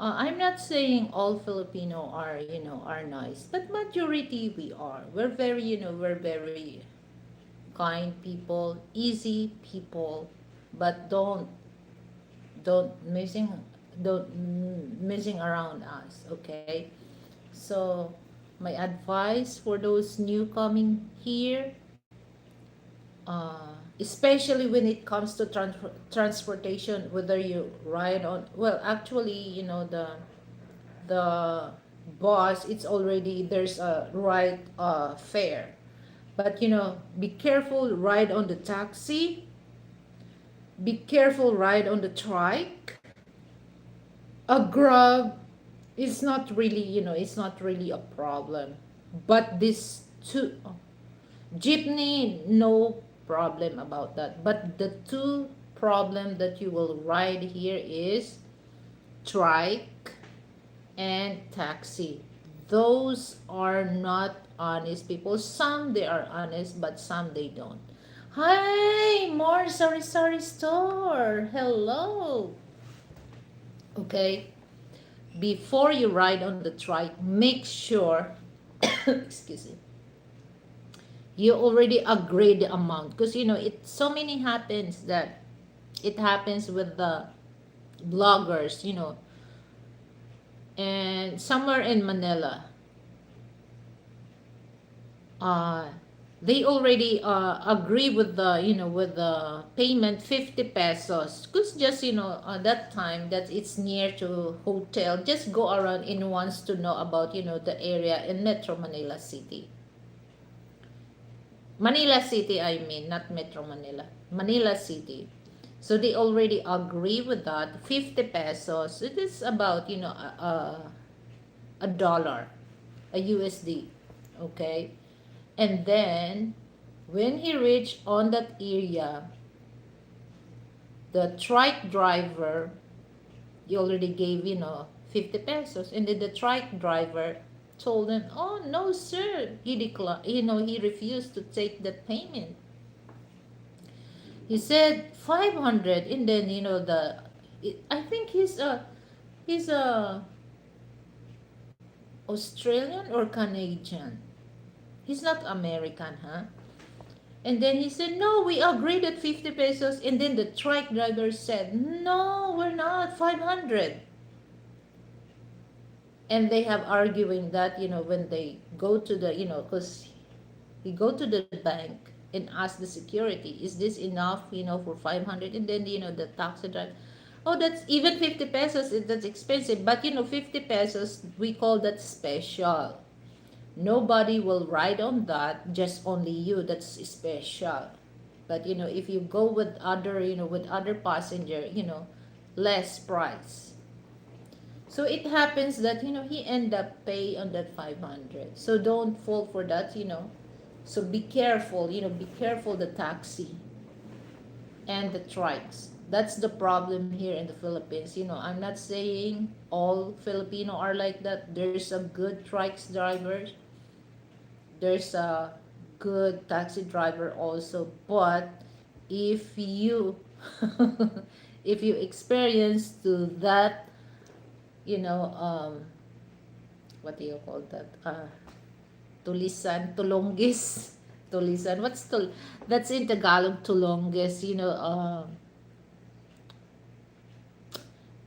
Speaker 1: I'm not saying all Filipino are, are nice, but majority we are. We're very kind people, easy people, but don't messing messing around us, okay? So my advice for those new coming here, especially when it comes to transportation, whether you ride on, well, actually, the bus, it's already there's a right fare, but be careful ride on the taxi, be careful ride on the trike. A grab is not really, it's not really a problem, but this two, jeepney, no problem about that, but the two problem that you will ride here is trike and taxi. Those are not honest people. Some they are honest, but some they don't. Hi, more sorry store. Hello. Okay. Before you ride on the trike, make sure excuse me, you already agreed the amount, because it so many happens that it happens with the bloggers, and somewhere in Manila, uh, they already agree with the with the payment 50 pesos, because just that time that it's near to hotel, just go around and wants to know about the area in Metro Manila City, I mean, not Metro Manila, Manila City. So they already agree with that 50 pesos. It is about a dollar, a USD, okay? And then when he reached on that area, the trike driver, he already gave 50 pesos, and then the trike driver told him, oh no sir, he declined, he refused to take that payment. He said 500, and then I think he's a Australian or Canadian. He's not American, huh? And then he said, no, we agreed at 50 pesos. And then the truck driver said, no, we're not, 500. And they have arguing that, when they go to the, because he go to the bank and ask the security, is this enough, for 500? And then, the taxi driver, oh, that's even 50 pesos, that's expensive. But, 50 pesos, we call that special. Nobody will ride on that, just only you, that's special. But if you go with other, with other passenger, less price. So it happens that he end up pay on that 500. So don't fall for that. So be careful, be careful the taxi and the trikes. That's the problem here in the Philippines. I'm not saying all Filipino are like that. There's a good trikes drivers, there's a good taxi driver also, but if you if you experience to that, you know um what do you call that, tulisan, tulongis, tulisan. That's in Tagalog, tulongis.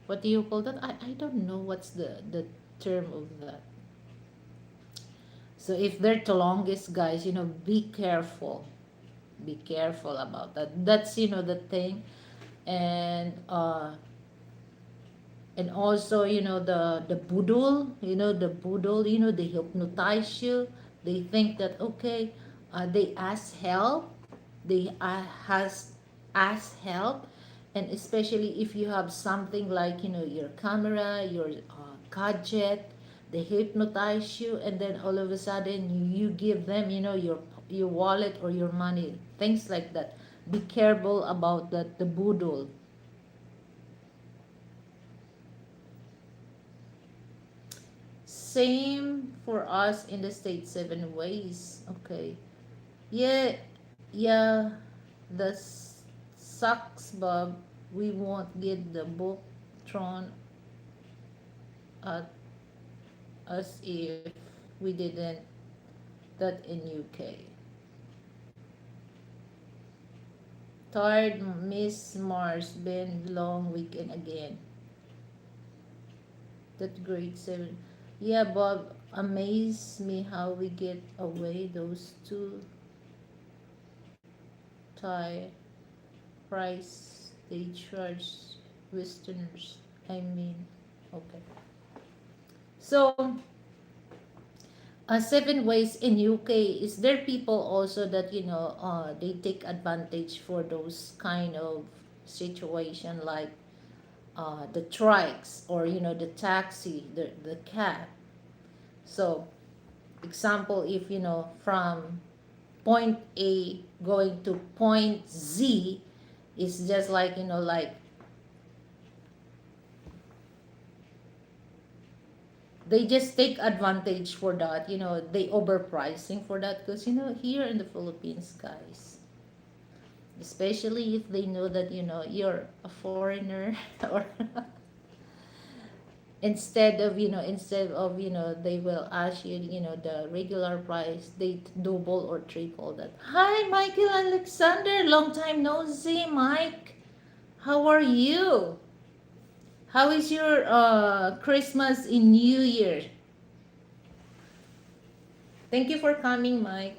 Speaker 1: What do you call that? I don't know what's the term of that. So if they're tulongis, guys, be careful. Be careful about that. That's the thing. And also the budol, the budol, they hypnotize you. They think that, okay, they has ask help. And especially if you have something like your camera, your gadget, they hypnotize you, and then all of a sudden you give them your wallet or your money, things like that. Be careful about that, the budol. Same for us in the state, 7 ways. Okay. Yeah, yeah. The sucks, Bob. We won't get the book thrown at us if we didn't that in UK. Tired, Miss Mars. Been long weekend again. That grade 7. Yeah, Bob. Amaze me how we get away those two Thai price they charge Westerners. I mean, okay. So, 7 ways in UK, is there people also that they take advantage for those kind of situation, like the trikes, or the taxi, the cab. So, example, if from point A going to point Z, is just like they just take advantage for that. They overpricing for that, because here in the Philippines, guys, especially if they know that you're a foreigner, or instead of they will ask you the regular price, they double or triple that. Hi, Michael Alexander, long time no see, Mike. How are you? How is your Christmas in New Year? Thank you for coming, Mike.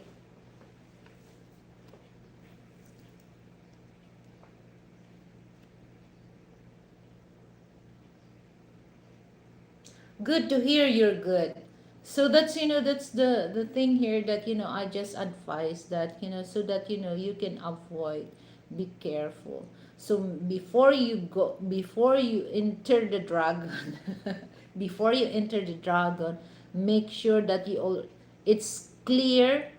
Speaker 1: Good to hear you're good. So that's the thing here, that I just advise that so that you can avoid. Be careful. So before you enter the dragon, before you enter the dragon, make sure that it's clear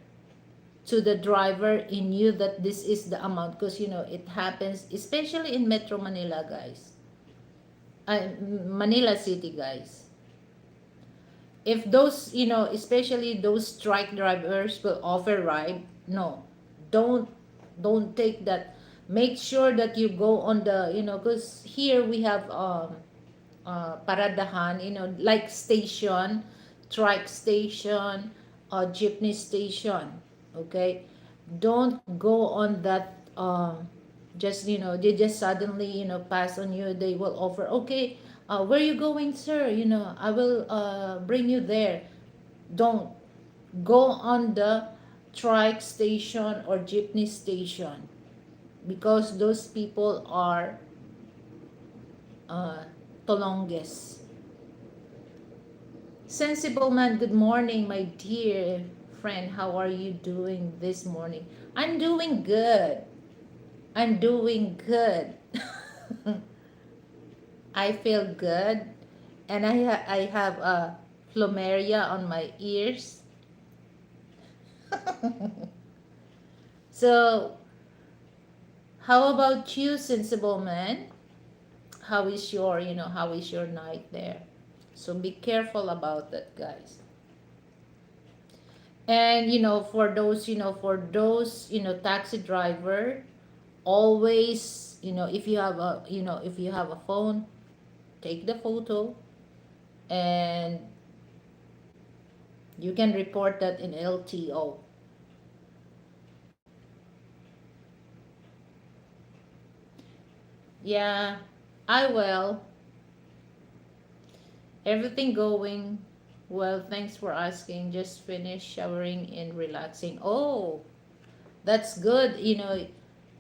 Speaker 1: to the driver in you that this is the amount, because it happens especially in Metro Manila, guys. Manila City, guys. If those especially those strike drivers will offer ride, no, don't don't take that. Make sure that you go on the because here we have paradahan, like station, trike station, jeepney station. Okay, don't go on that. Just they just suddenly pass on you. They will offer, okay, where you going, sir? I will bring you there. Don't go on the trike station or jeepney station, because those people are uh, tolonges. Sensible man, good morning, my dear friend. How are you doing this morning? I'm doing good. I'm doing good. I feel good, and I have a plumeria on my ears. So, how about you, sensible man? How is your night there? So be careful about that, guys. And for those taxi driver, always if you have a phone, take the photo, and You can report that in LTO. Yeah, I will. Everything going well. Thanks for asking. Just finished showering and relaxing. Oh, that's good.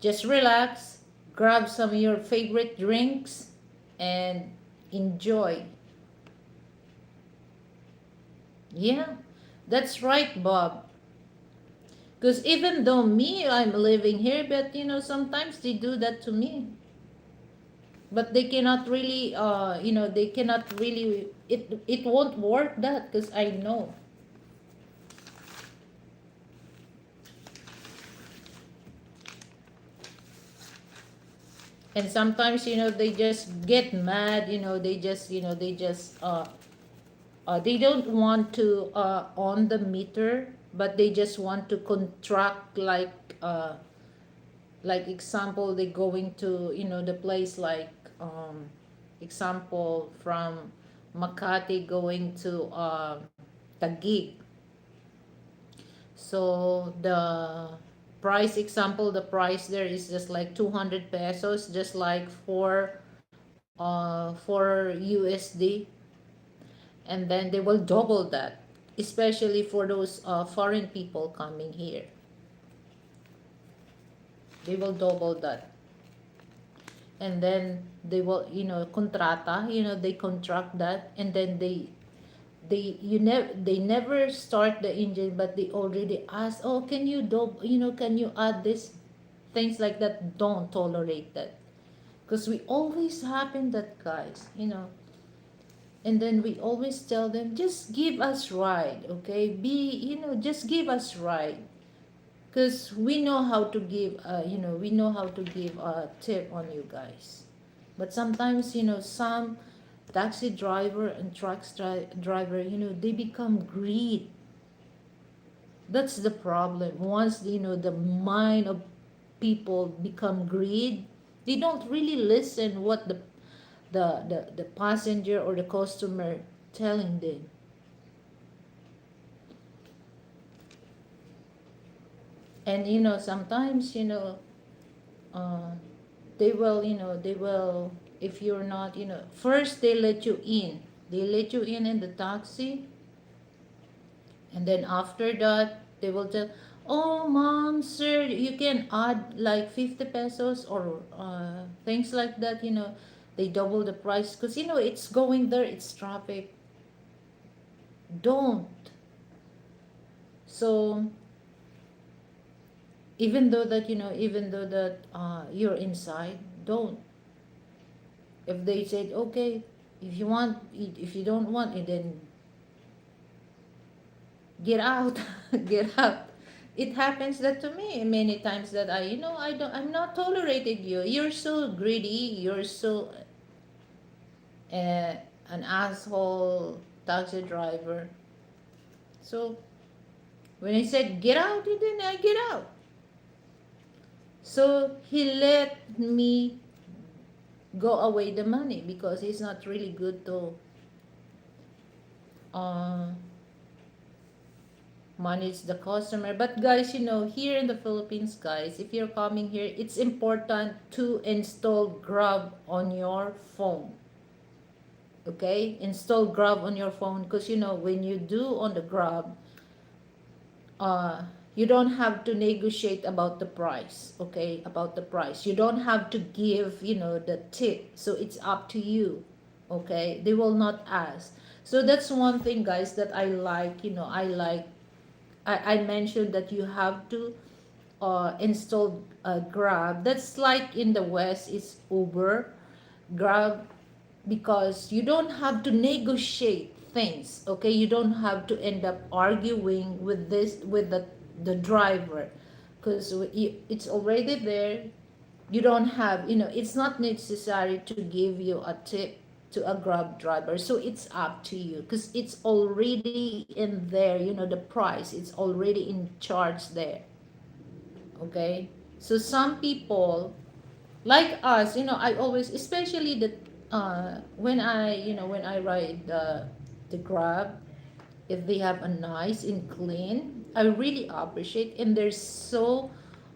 Speaker 1: Just relax, grab some of your favorite drinks, and enjoy. Yeah, that's right, Bob. Because even though me, I'm living here, but sometimes they do that to me. But they cannot really, they cannot really, it won't work that because I know. And sometimes, they just get mad, they don't want to on the meter, but they just want to contract like example, they going to the place like example from Makati going to Taguig. So the price there is just like 200 pesos, just like for USD, and then they will double that, especially for those foreign people coming here. They will double that, and then they will contrata, they contract that, and then they never start the engine, but they already ask, oh, can you can you add this, things like that. Don't tolerate that, because we always happen that, guys, and then we always tell them, just give us ride, okay, just give us ride, because we know how to give we know how to give a tip on you guys. But sometimes some taxi driver and driver, they become greed. That's the problem. Once the mind of people become greed, they don't really listen what the passenger or the customer telling them. And sometimes uh, they will, if you're not, first they let you in, in the taxi, and then after that they will tell, oh mom, sir, you can add like 50 pesos or things like that. They double the price because it's going there, it's traffic. Don't. So even though that you're inside, don't. If they said, okay, if you want, if you don't want it, then get out. Get out. It happens that to me many times, that I'm not tolerating you. You're so greedy, you're so uh, an asshole taxi driver. So when I said get out, then I get out. So he let me go away the money, because it's not really good to uh, manage the customer. But guys, here in the Philippines, guys, if you're coming here, it's important to install Grab on your phone. Okay, install Grab on your phone, because when you do on the Grab, uh you don't have to negotiate about the price. Okay, about the price, you don't have to give the tip, so it's up to you. Okay, they will not ask. So that's one thing, guys, that I like. I mentioned that you have to install Grab. That's like in the West, it's Uber, Grab, because you don't have to negotiate things. Okay, you don't have to end up arguing with the driver, because it's already there. You don't have, it's not necessary to give you a tip to a Grab driver. So it's up to you, because it's already in there, the price, it's already in charge there. Okay, so some people like us, I always, especially when I ride the Grab, if they have a nice and clean, I really appreciate, and they're so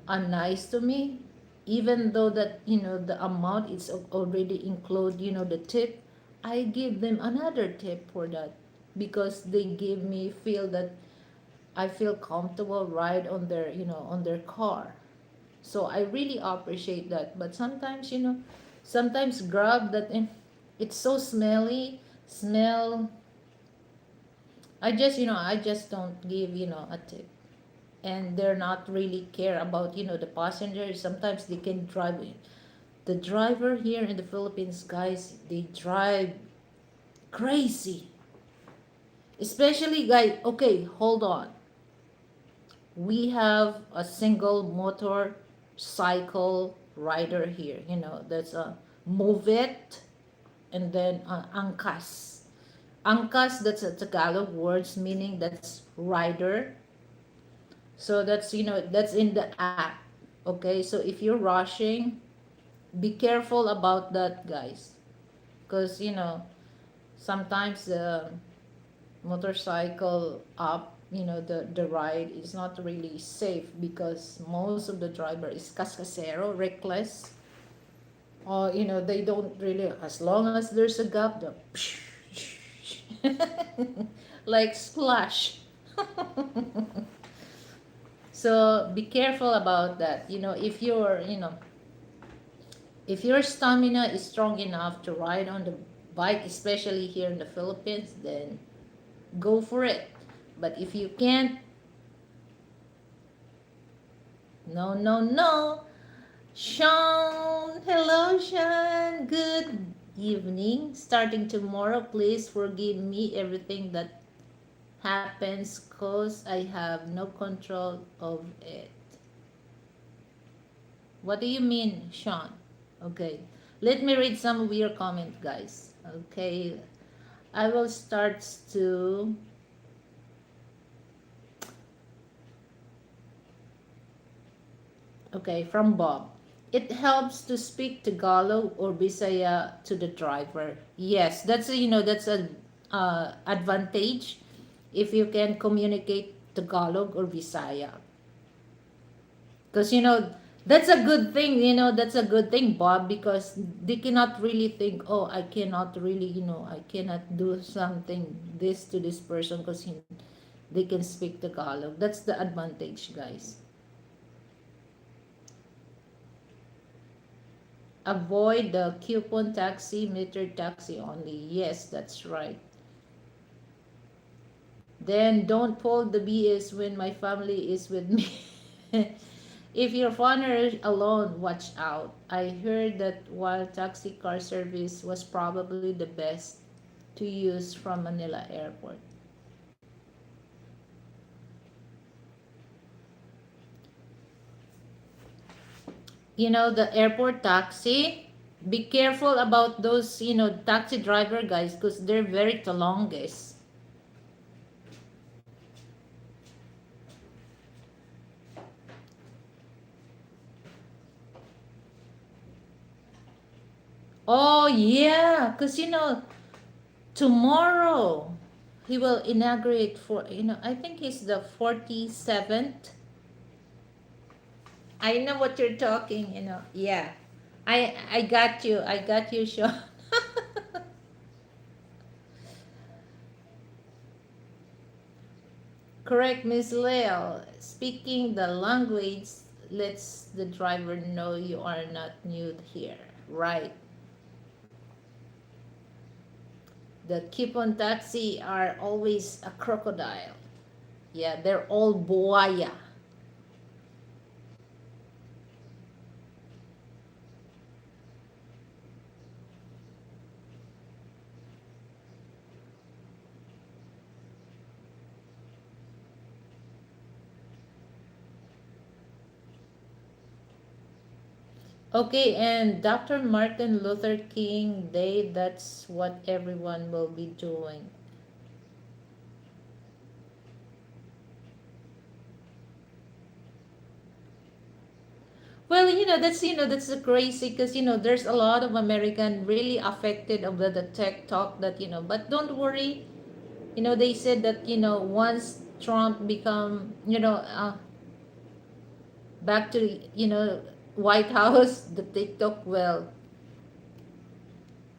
Speaker 1: nice to me, even though that the amount is already include the tip. I give them another tip for that, because they give me feel that I feel comfortable ride on their on their car. So I really appreciate that. But sometimes sometimes grab that, it's so smelly, smell. I just don't give a tip, and they're not really care about the passengers. Sometimes they can drive it. The driver here in the Philippines, guys, they drive crazy. Especially, guys, okay, hold on. We have a single motorcycle rider here. That's a Move It, and then Angkas. Angkas, that's a Tagalog words meaning that's rider. So that's in the app. Okay, so if you're rushing, be careful about that, guys, because sometimes the motorcycle up, the ride is not really safe, because most of the driver is cascasero, reckless, or they don't really, as long as there's a gap, the like splash. So be careful about that. If your stamina is strong enough to ride on the bike, especially here in the Philippines, then go for it. But if you can't, no, no, no. Sean, hello, Sean. Good evening. Starting tomorrow, please forgive me everything that happens, cause I have no control of it. What do you mean, Sean? Okay, let me read some of your comment, guys. Okay, I will start to. Okay, from Bob. It helps to speak Tagalog or Bisaya to the driver. Yes, that's a advantage if you can communicate Tagalog or Bisaya. Because that's a good thing, that's a good thing, Bob, because they cannot really think, oh, I cannot really, I cannot do something this to this person, because they can speak Tagalog. That's the advantage, guys. Avoid the coupon taxi, meter taxi only. Yes, that's right. Then don't pull the BS when my family is with me. If you're foreigner alone, watch out. I heard that while taxi car service was probably the best to use from Manila Airport. The airport taxi, be careful about those, taxi driver guys, because they're very talonges. Oh, yeah, because, tomorrow he will inaugurate for, I think he's the 47th. I know what you're talking, yeah. I got you. I got you, Sean. Correct, Miss Leo. Speaking the language lets the driver know you are not new here. Right. The Kipon taxi are always a crocodile. Yeah, they're all buaya. Okay, and Dr. Martin Luther King Day, that's what everyone will be doing. Well, that's crazy, because there's a lot of American really affected of the tech talk, that but don't worry, They said that, once Trump become, back to, White House, the TikTok will,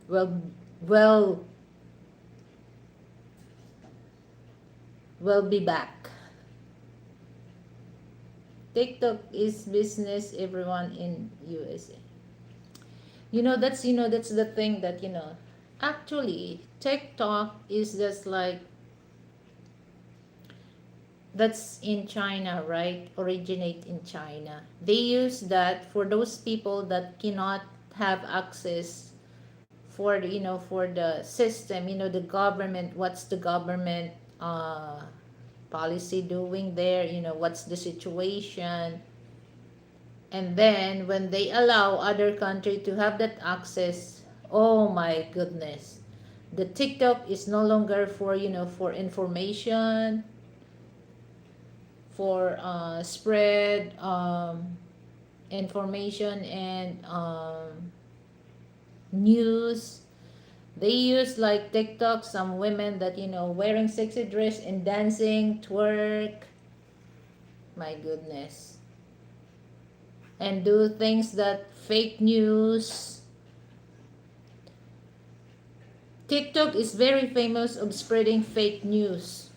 Speaker 1: will, will be back. TikTok is business, everyone in USA. That's the thing that, actually TikTok is just like, that's in China, right? Originate in China. They use that for those people that cannot have access for the, for the system, the government, what's the government policy doing there, what's the situation. And then when they allow other country to have that access, oh my goodness. The TikTok is no longer for, for information, for spread information and news. They use like TikTok, some women that, wearing sexy dress and dancing, twerk, my goodness, and do things that fake news. TikTok is very famous of spreading fake news.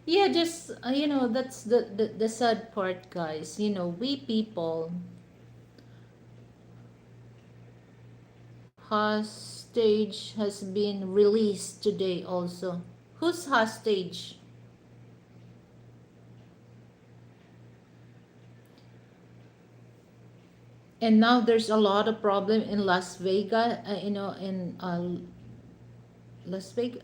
Speaker 1: Yeah, just that's the sad part, guys. We people, hostage has been released today also. Who's hostage? And now there's a lot of problem in Las Vegas, in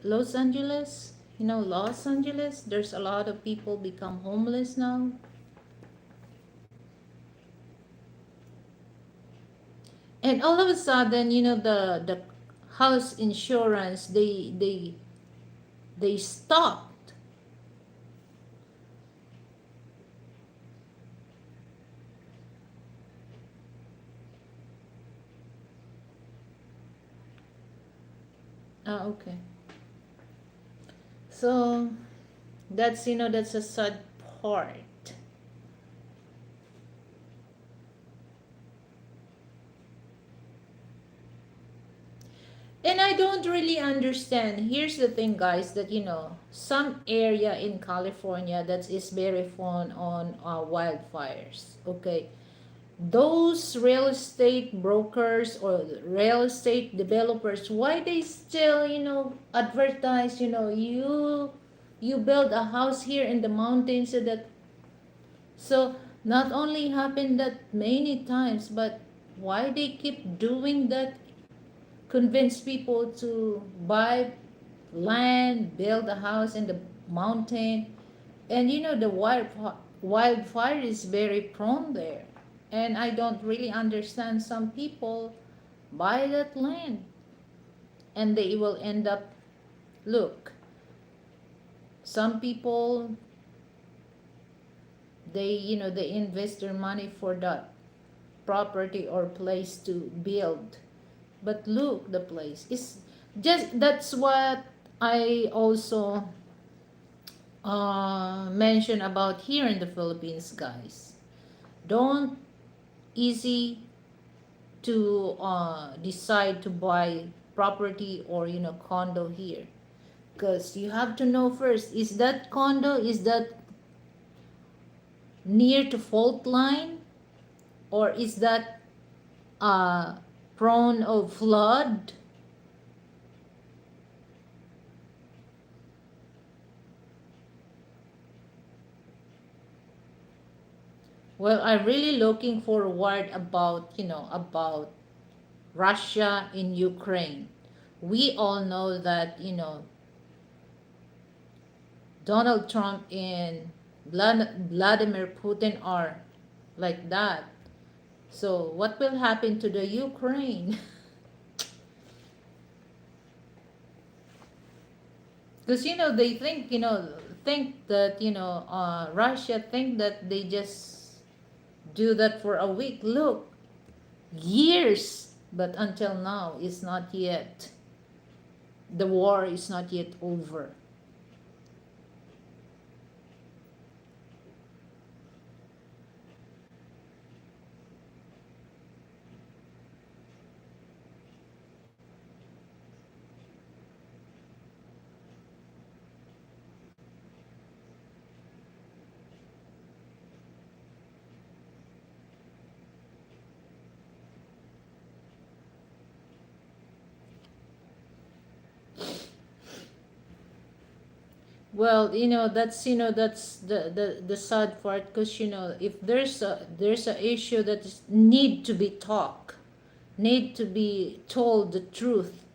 Speaker 1: Los Angeles. Los Angeles, there's a lot of people become homeless now. And all of a sudden, the house insurance, they stopped. Ah, okay. So that's a sad part. And I don't really understand. Here's the thing, guys, that some area in California that is very prone on wildfires. Okay, those real estate brokers or real estate developers, why they still advertise, you build a house here in the mountains, so not only happened that many times, but why they keep doing that, convince people to buy land, build a house in the mountain. And the wildfire is very prone there. And I don't really understand, some people buy that land and they will end up, look, some people, they invest their money for that property or place to build. But look, the place is just, that's what I also mention about here in the Philippines, guys. Don't easy to decide to buy property or condo here, because you have to know first, is that condo, is that near to fault line, or is that uh, prone of flood. Well, I'm really looking forward about, about Russia in Ukraine. We all know that, Donald Trump in Vladimir Putin are like that. So what will happen to the Ukraine? Because they think that Russia think that they just do that for a week. Look, years, but until now it's not yet. The war is not yet over. Well, that's the sad part, because if there's a issue that need to be talked, need to be told the truth,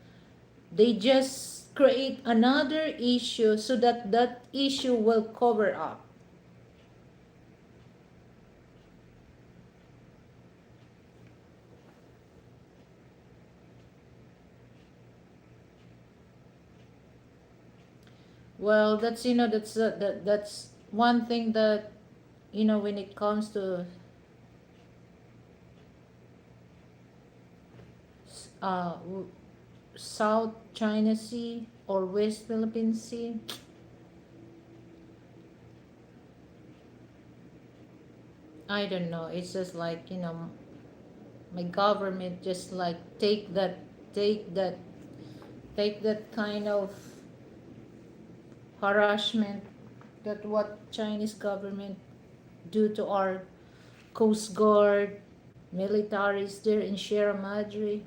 Speaker 1: they just create another issue so that that issue will cover up. Well, that's one thing that when it comes to uh, South China Sea or West Philippine Sea. I don't know. It's just like, my government just like take that, take that kind of harassment that what Chinese government do to our Coast Guard, militaries there in Sierra Madre.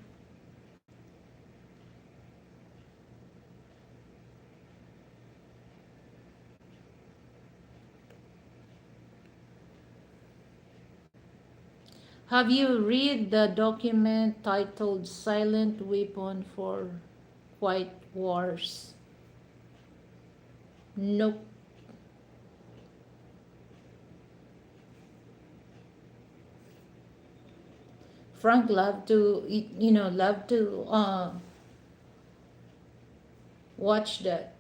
Speaker 1: Have you read the document titled Silent Weapon for White Wars? Nope. Frank love to love to watch that.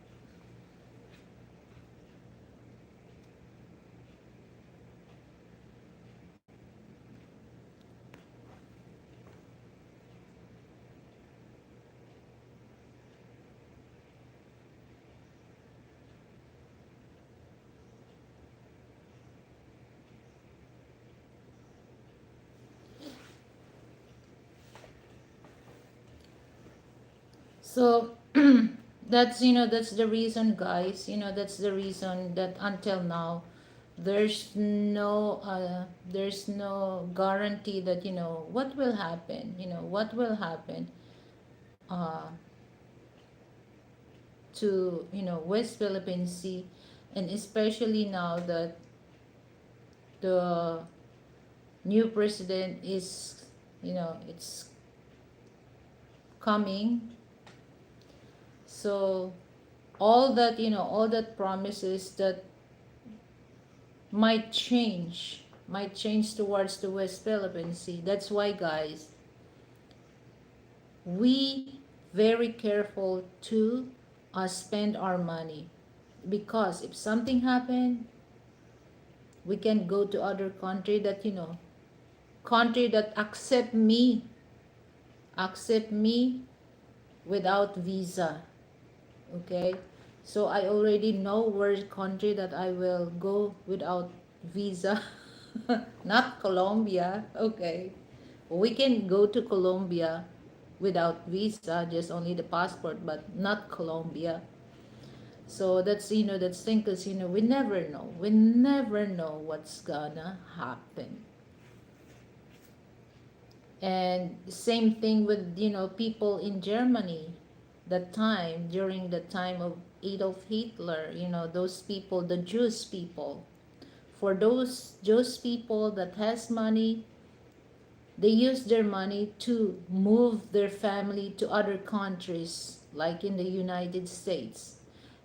Speaker 1: So that's the reason, guys. That's the reason that until now there's no guarantee that what will happen. What will happen uh, to West Philippine Sea, and especially now that the new president is it's coming. So all that promises that might change towards the West Philippine Sea. That's why, guys, we very careful to spend our money, because if something happen, we can go to other country that country that accept me without visa. Okay, so I already know where country that I will go without visa. Not Colombia. Okay, we can go to Colombia without visa, just only the passport, but not Colombia. So that's thing, because we never know what's gonna happen. And same thing with people in Germany, that time, during the time of Adolf Hitler, those people, the Jewish people. For those Jewish people that has money, they use their money to move their family to other countries, like in the United States.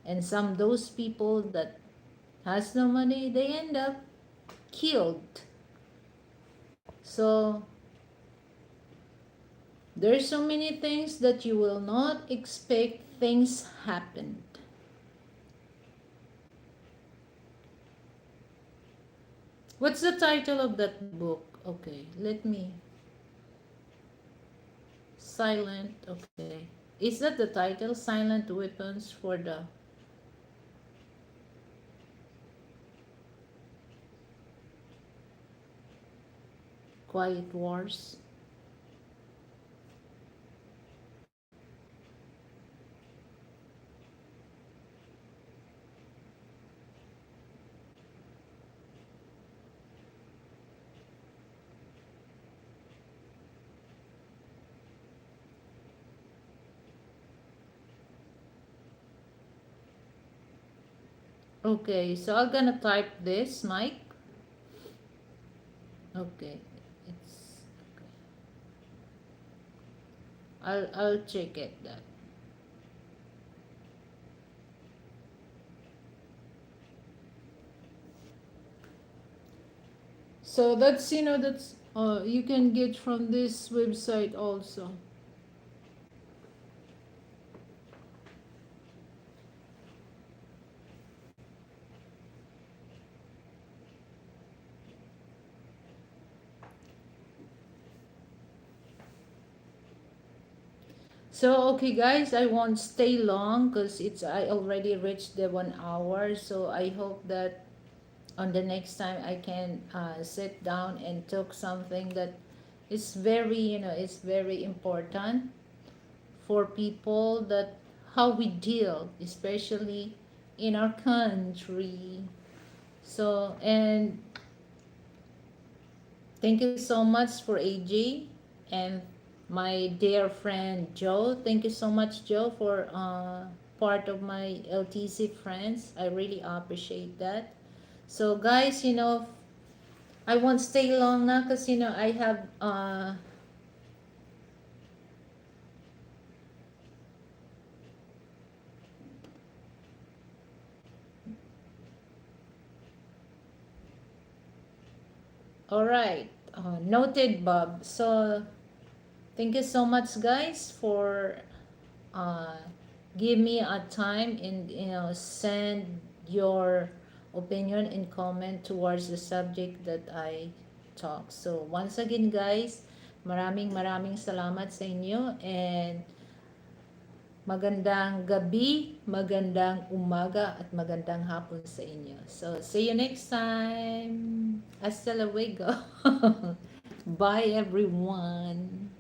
Speaker 1: And some those people that has no money, they end up killed. So there's so many things that you will not expect things happened. What's the title of that book? Okay, let me. Silent. Okay. Is that the title? Silent Weapons for the Quiet Wars? Okay, so I'm gonna type this, Mike. Okay, it's okay. I'll check it that. So that's that's you can get from this website also. So okay guys, I won't stay long because it's I already reached the 1 hour. So I hope that on the next time I can sit down and talk something that is very it's very important for people, that how we deal especially in our country. So, and thank you so much for AJ and my dear friend Joe. Thank you so much, Joe, for part of my LTC friends. I really appreciate that. So guys, I won't stay long now because I have all right. Noted, Bob. So thank you so much, guys, for uh, give me a time and send your opinion and comment towards the subject that I talk. So once again, guys, maraming maraming salamat sa inyo, and magandang gabi, magandang umaga, at magandang hapon sa inyo. So, see you next time. Hasta luego. Bye, everyone.